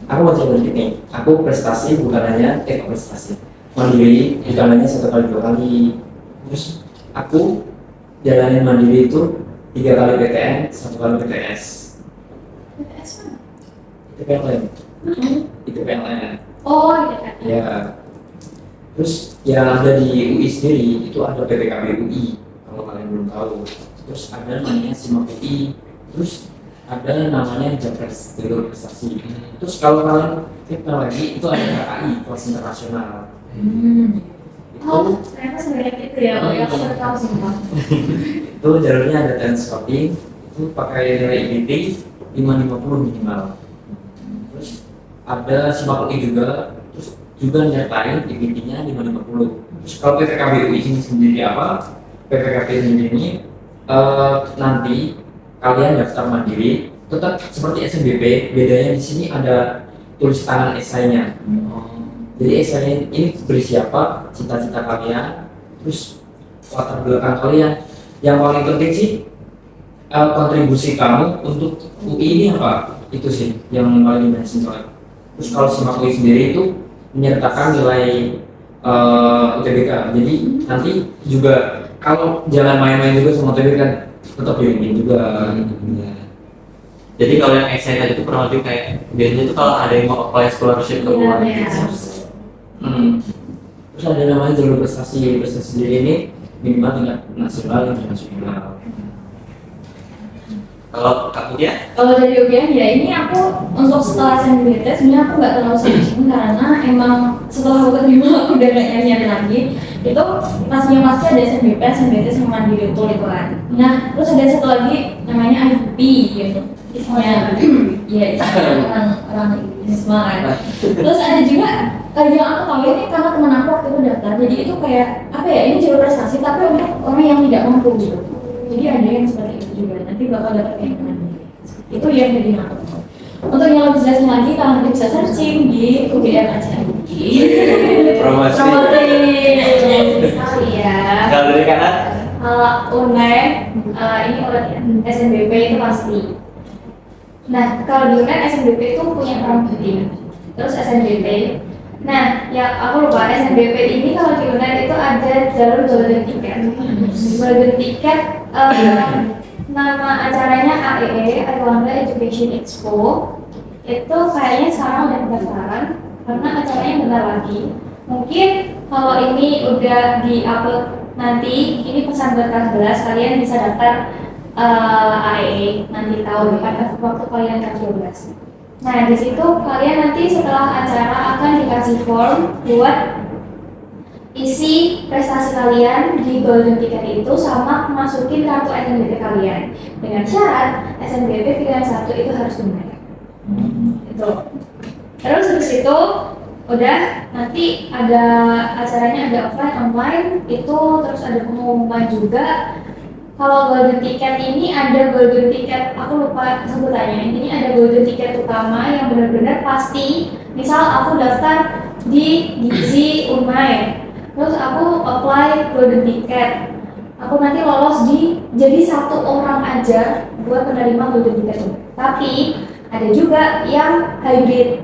aku mau cerita dikit nih, aku prestasi bukan hanya prestasi mandiri bukan hanya 1 kali 2 kali, terus aku jalanin mandiri itu 3 kali PTN, 1 kali PTS. Itu PLN. Itu PLN. Oh, iya kan. Ya. Terus yang ada di UI sendiri itu ada PPKB UI, kalau kalian belum tahu. Terus ada namanya SIMAK UI. Terus ada namanya Japres, jalur prestasi. Terus kalau kalian kenal lagi itu ada KKI, kelas internasional. Oh, ternyata sebenarnya gitu ya. Oh, ya aku baru tahu sih, Bang. Itu jalurnya ada telescoping, itu pakai nilai IPT 550 minimal. Terus ada SIMAK UI juga, terus juga nyertain IPT-nya 550. Terus kalau PPKB UI ini sendiri apa? PPKB sendiri ini nanti kalian daftar mandiri, tetap seperti SNBP, bedanya di sini ada tulis tangan esainya. Jadi esainya ini berisi apa? Cita-cita kalian, terus latar belakang kalian. Yang paling penting sih kontribusi kamu untuk UI ini apa? Itu sih yang paling dimention soalnya. Terus kalau SIMAK UI sendiri itu menyertakan nilai UTBK. Jadi nanti juga kalau jangan main-main juga sama UTBK, tetap diumumin juga. Jadi kalau yang excited itu kurang lebih kayak biasanya itu kalau ada yang mau apply scholarship ke luar Iya, gitu. Terus ada namanya jalur prestasi sendiri ini minimal tingkat nasional internasional. Kalau kamu dia? Kalau dari UGM ya ini aku untuk setelah SNBT sebenarnya aku nggak terlalu searching karena emang setelah aku keterima aku udah nggak nyari lagi. Itu pastinya pasti ada SNBP, SNBT sama mandiri utul itu kan. Nah terus ada satu lagi namanya IUP gitu. Ismnya, ya itu orang Inggris semua kan. Terus ada juga yang aku tahu ini karena teman aku waktu itu daftar. Jadi itu kayak apa ya, ini jalur prestasi tapi untuk orang yang tidak mampu gitu. Jadi ada yang seperti itu juga, nanti bakal dapat yang mandiri. Itu yang jadi aku. Untuk yang lebih jelas lagi, kalian nanti bisa searching di UGM aja. Promosi. Sekali ya. Kalau dari kanan? Kalau UNER, ini SNBP itu pasti. Nah, kalau di UNER SNBP itu punya peran penting. Terus SNBP. Nah, ya aku lupa SNBP ini kalau di UNER itu ada jalur golden ticket. Golden ticket nama acaranya AEE, Airlangga Education Expo. Itu kayaknya sekarang udah pendaftaran karena acaranya bentar lagi. Mungkin kalau ini udah di-upload nanti, ini pesan buat kelas 11, kalian bisa daftar AE nanti tahun depan waktu kalian kelas 12. Nah, di situ kalian nanti setelah acara akan dikasih form buat isi prestasi kalian di golden ticket itu sama masukin kartu SNBP kalian. Dengan syarat SNBP pilihan 1 itu harus dibayar. Itu. Terus habis itu udah nanti ada acaranya, ada offline, online itu, terus ada pengumuman juga. Kalau golden ticket ini ada golden ticket, aku lupa sebutannya. Intinya ada golden ticket utama yang benar-benar pasti. Misal aku daftar di Gizi Unmai, terus aku apply golden ticket. Aku nanti lolos jadi 1 orang aja buat penerima golden ticket itu. Tapi ada juga yang hybrid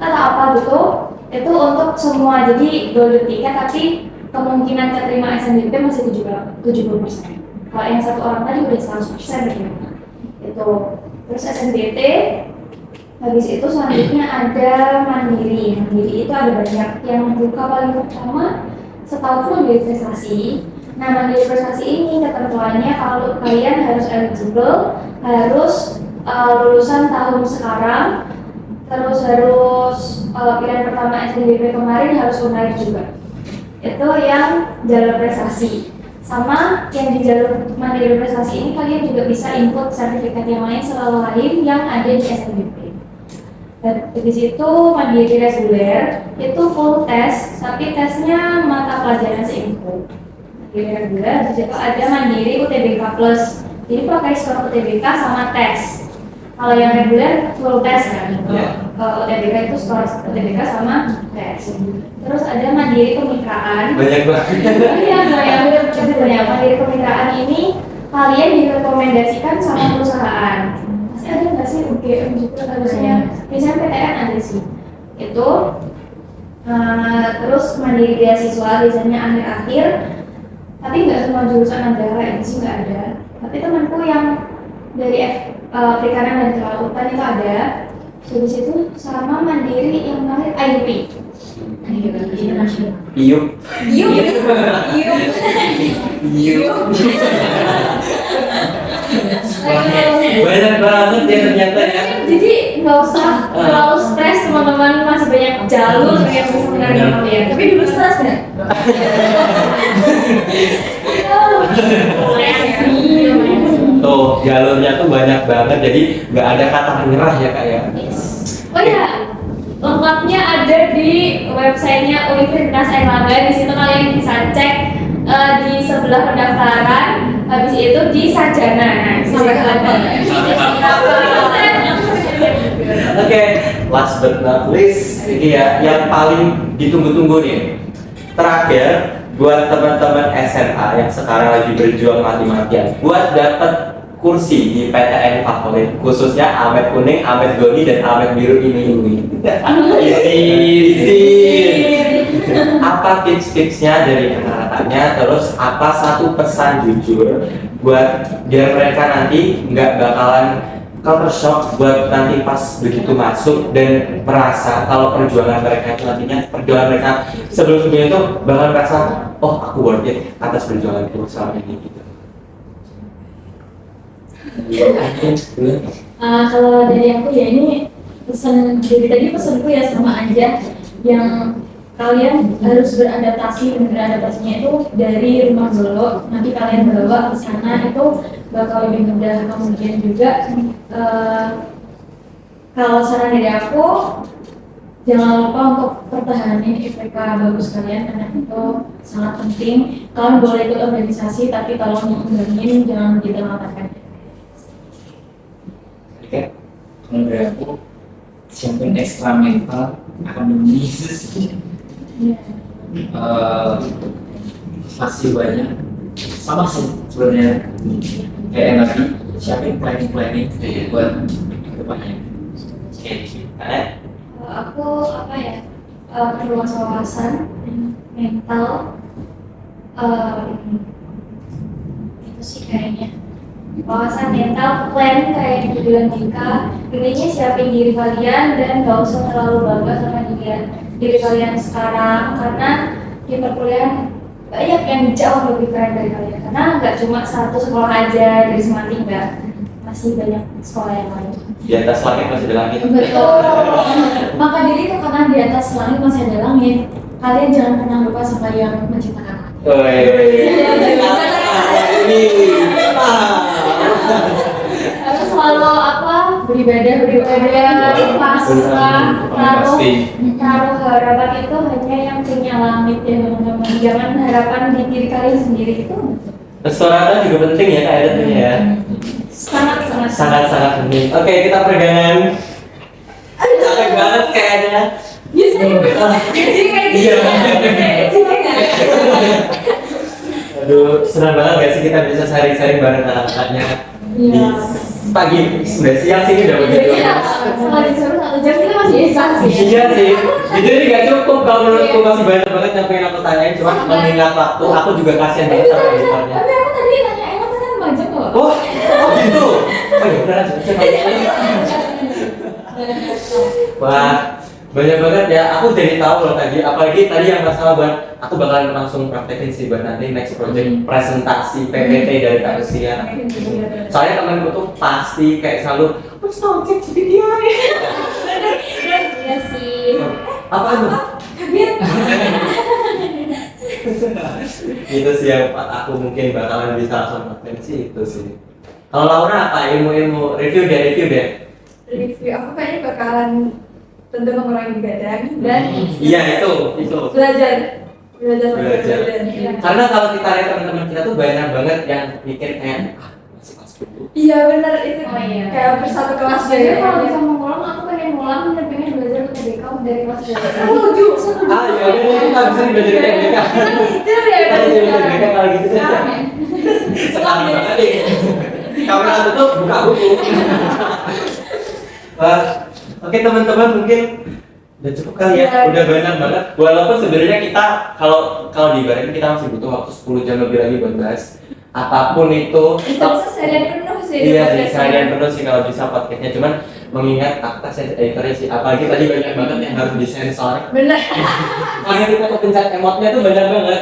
atau apa gitu. Itu untuk semua. Jadi golden ticket tapi kemungkinan keterima SNBP masih 70%. Kalau yang 1 orang tadi udah 100% gitu. Itu. Terus SNBT, habis itu selanjutnya ada mandiri. Mandiri itu ada banyak. Yang membuka paling pertama setahu mandiri prestasi. Nah, mandiri prestasi ini ketentuannya kalau kalian harus eligible, harus lulusan tahun sekarang, terus harus pilihan pertama SNBP kemarin harus unair juga. Itu yang jalur prestasi. Sama yang di jalur mandiri prestasi ini kalian juga bisa input sertifikat yang lain selain yang ada di SNBP. Dan di situ mandiri reguler itu full tes, tapi tesnya mata pelajaran seinfo. Mandiri reguler di situ ada mandiri UTBK plus. Jadi pakai skor UTBK sama tes. Kalau yang reguler full tes kan. UTBK itu skor UTBK sama tes. Terus ada mandiri kemitraan. Banyak banget. Iya, banyak. Mandiri kemitraan ini kalian direkomendasikan sama perusahaan. Pasti ada nggak sih UGM juga harusnya? Misalnya PTN ada sih. Itu. Terus mandiri beasiswa biasanya akhir-akhir. Tapi nggak semua jurusan ada, ini sih nggak ada. Tapi temanku yang dari perikanan dan kelautan itu ada. Di situ sama mandiri yang terakhir IUP. Iup. Banyak banget ya ternyata ya. Jadi nggak usah terlalu stres, teman-teman, masih banyak jalur yang bisa menarik kalian. Tapi dulu stres nggak? Tuh jalurnya tuh banyak banget, jadi nggak ada kata menyerah ya kak ya. Oh ya, lengkapnya ada di websitenya Universitas Airlangga. Di situ kalian bisa cek di sebelah pendaftaran. Habis itu di Sarjana. Nah, sampai Oke, last but not least, ini ya yang paling ditunggu-tunggu nih. Terakhir, buat teman-teman SMA yang sekarang lagi berjuang mati-matian, buat dapat kursi di PTN favorit, khususnya Amet Kuning, Amet Goni, dan Amet Biru ini. Apa tips-tipsnya dari kakak-kakaknya, terus apa satu pesan jujur buat biar mereka nanti nggak bakalan culture shock buat nanti pas begitu masuk dan merasa kalau perjuangan mereka itu nantinya, perjuangan mereka sebelum-sebelumnya itu bakal merasa, oh aku worth it atas perjuanganku selama ini gitu. Kalau dari aku ya ini pesan dari tadi pesanku ya sama aja, yang kalian harus beradaptasi, dan beradaptasinya itu dari rumah dulu, nanti kalian bawa ke sana itu bakal lebih mudah. Kemudian juga kalau saran dari aku, jangan lupa untuk pertahanin IPK bagus kalian karena itu sangat penting. Kalian boleh ikut organisasi, tapi kalau mau ngembangin jangan diterlambatkan. Oke, kalau dari aku siapin ekstra mental akademis. Masih banyak sama sih sebenarnya kayak yang tadi, siapin planning buat kedepannya. aku apa ya, perluas wawasan mental, itu sih kayaknya wawasan mental, plan kayak yang dibilang Dika. Intinya siapin diri kalian dan gak usah terlalu bangga sama diri kalian sekarang, karena di perkuliahan banyak yang jauh lebih keren dari kalian karena nggak cuma satu sekolah aja dari Semanti, nggak, masih banyak sekolah yang lain. Di atas langit masih ada langit. Betul. Maka dari itu karena di atas langit masih ada langit, kalian jangan pernah lupa sama yang menciptakan langit. Ini Harus selalu beribadah, pasrah, taruh harapan itu hanya yang punya langit ya teman-teman. Jangan harapan di diri kalian sendiri itu. restoran juga penting ya Kak Eda ya. Sangat Penting. Oke, kita pegangan. Capek banget kayaknya. Iya. Aduh, senang banget gak sih kita bisa sharing-sharing bareng anak-anaknya di pagi, sudah siang sih udah begitu. Kalau disuruh 1 jam kita masih bisa sih. Iya sih, jadi gak cukup kalau menurutku, masih banyak banget yang pengen aku tanyain, cuma mengingat waktu, aku juga kasihan banget sama editornya. Tapi aku tadi nanya emang kan 5 jam kok. Oh gitu? Oh ya udah lanjut. Wah, banyak banget ya. Aku jadi tahu loh tadi, apalagi tadi yang masalah buat aku bakalan langsung praktekin sih buat nanti next project presentasi PPT dari Kak Rusia. Soalnya temanku tuh pasti kayak selalu, terus dong cek video ya. Iya sih. Apa tuh? Itu sih yang aku mungkin bakalan bisa langsung praktekin sih itu sih. Kalau Laura apa ilmu review deh? Review aku kayaknya bakalan tentu mengurangi badan dan Iya itu. belajar. Karena kalau kita lihat teman-teman kita tuh banyak banget yang mikir kayak masih kelas 10. Iya benar itu. Oh, iya. Kayak bersatu kelas Jadi juga. kalau bisa mengulang, aku pengen ngulang dan pengen belajar UTBK dari kelas 12. Setuju. Ah iya, kita bisa belajar kayak mereka. Itu ya Kita dari belajar sekarang. mereka kalau gitu. Sekarang banget nih. Kamera tutup, buka buku. Wah, oke teman-teman mungkin udah cukup kali ya, udah banyak banget. Walaupun sebenarnya kita kalau diibaratkan kita masih butuh waktu 10 jam lebih lagi buat bahas apapun itu. Bisa seharian penuh sih. Iya sih, seharian penuh sih kalau bisa podcastnya. Cuman mengingat aku kan editornya sih, apalagi tadi banyak banget yang harus disensor. Benar. Makanya kita kepencet emotnya tuh banyak banget.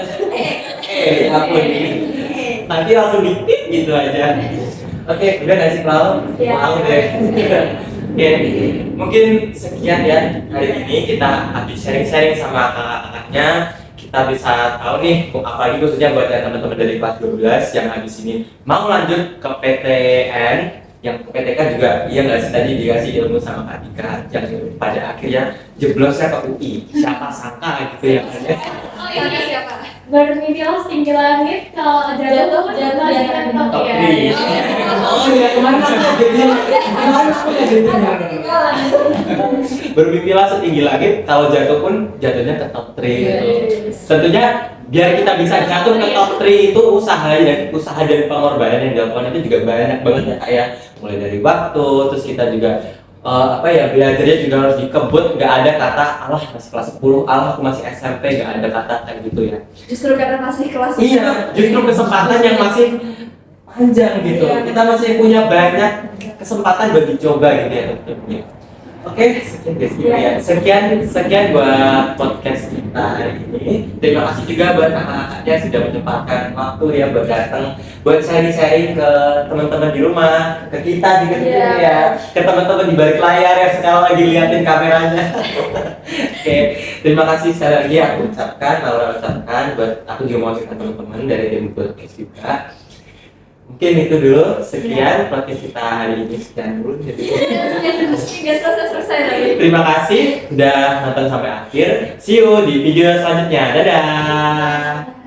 Aku ini nanti langsung dipit gitu aja. Oke, udah gak sih Klau? Iya. Mau deh. Oke, mungkin sekian ya hari ini kita habis sharing-sharing sama kakak-kakaknya. Kita bisa tahu nih, apalagi khususnya buat teman-teman dari kelas 12 yang habis ini mau lanjut ke PTN, yang ke PTK juga, iya nggak sih tadi dikasih ilmu sama Kak Dika yang pada akhirnya jeblosnya ke UI. Siapa sangka gitu ya. Oh iya, siapa? Bermimpilah setinggi langit, kalau jatuh Jatuh, masih kan top Top ya. 3. Oh iya, kemarin aku kagetnya. Bermimpilah setinggi langit, kalau jatuh pun jatuhnya ke top 3 gitu. Tentunya biar kita bisa jatuh ke top 3 itu usaha dan pengorbanan yang dilakukan itu juga banyak banget ya kayak mulai dari waktu, terus kita juga belajarnya juga harus dikebut, nggak ada kata Allah masih kelas 10, Allah aku masih SMP, nggak ada kata kayak gitu ya. Justru karena masih kelas. Iya, justru kesempatan yang masih panjang gitu. Iya. Kita masih punya banyak kesempatan buat dicoba gitu ya tentunya. Oke, sekian guys ya. Sekian buat podcast kita hari ini. Terima kasih juga buat kakak-kakaknya sudah menyempatkan waktu ya buat datang, buat sharing-sharing ke teman-teman di rumah, ke kita juga tentunya ya, ke teman-teman di balik layar yang sekarang lagi liatin kameranya. Oke, terima kasih sekali lagi aku ucapkan, Laura ucapkan, buat aku juga mau cerita teman-teman dari tim podcast juga. Mungkin itu dulu, sekian podcast kita hari ini, sekian dulu. Nggak selesai lagi. Terima kasih udah nonton sampai akhir. See you di video selanjutnya. Dadah.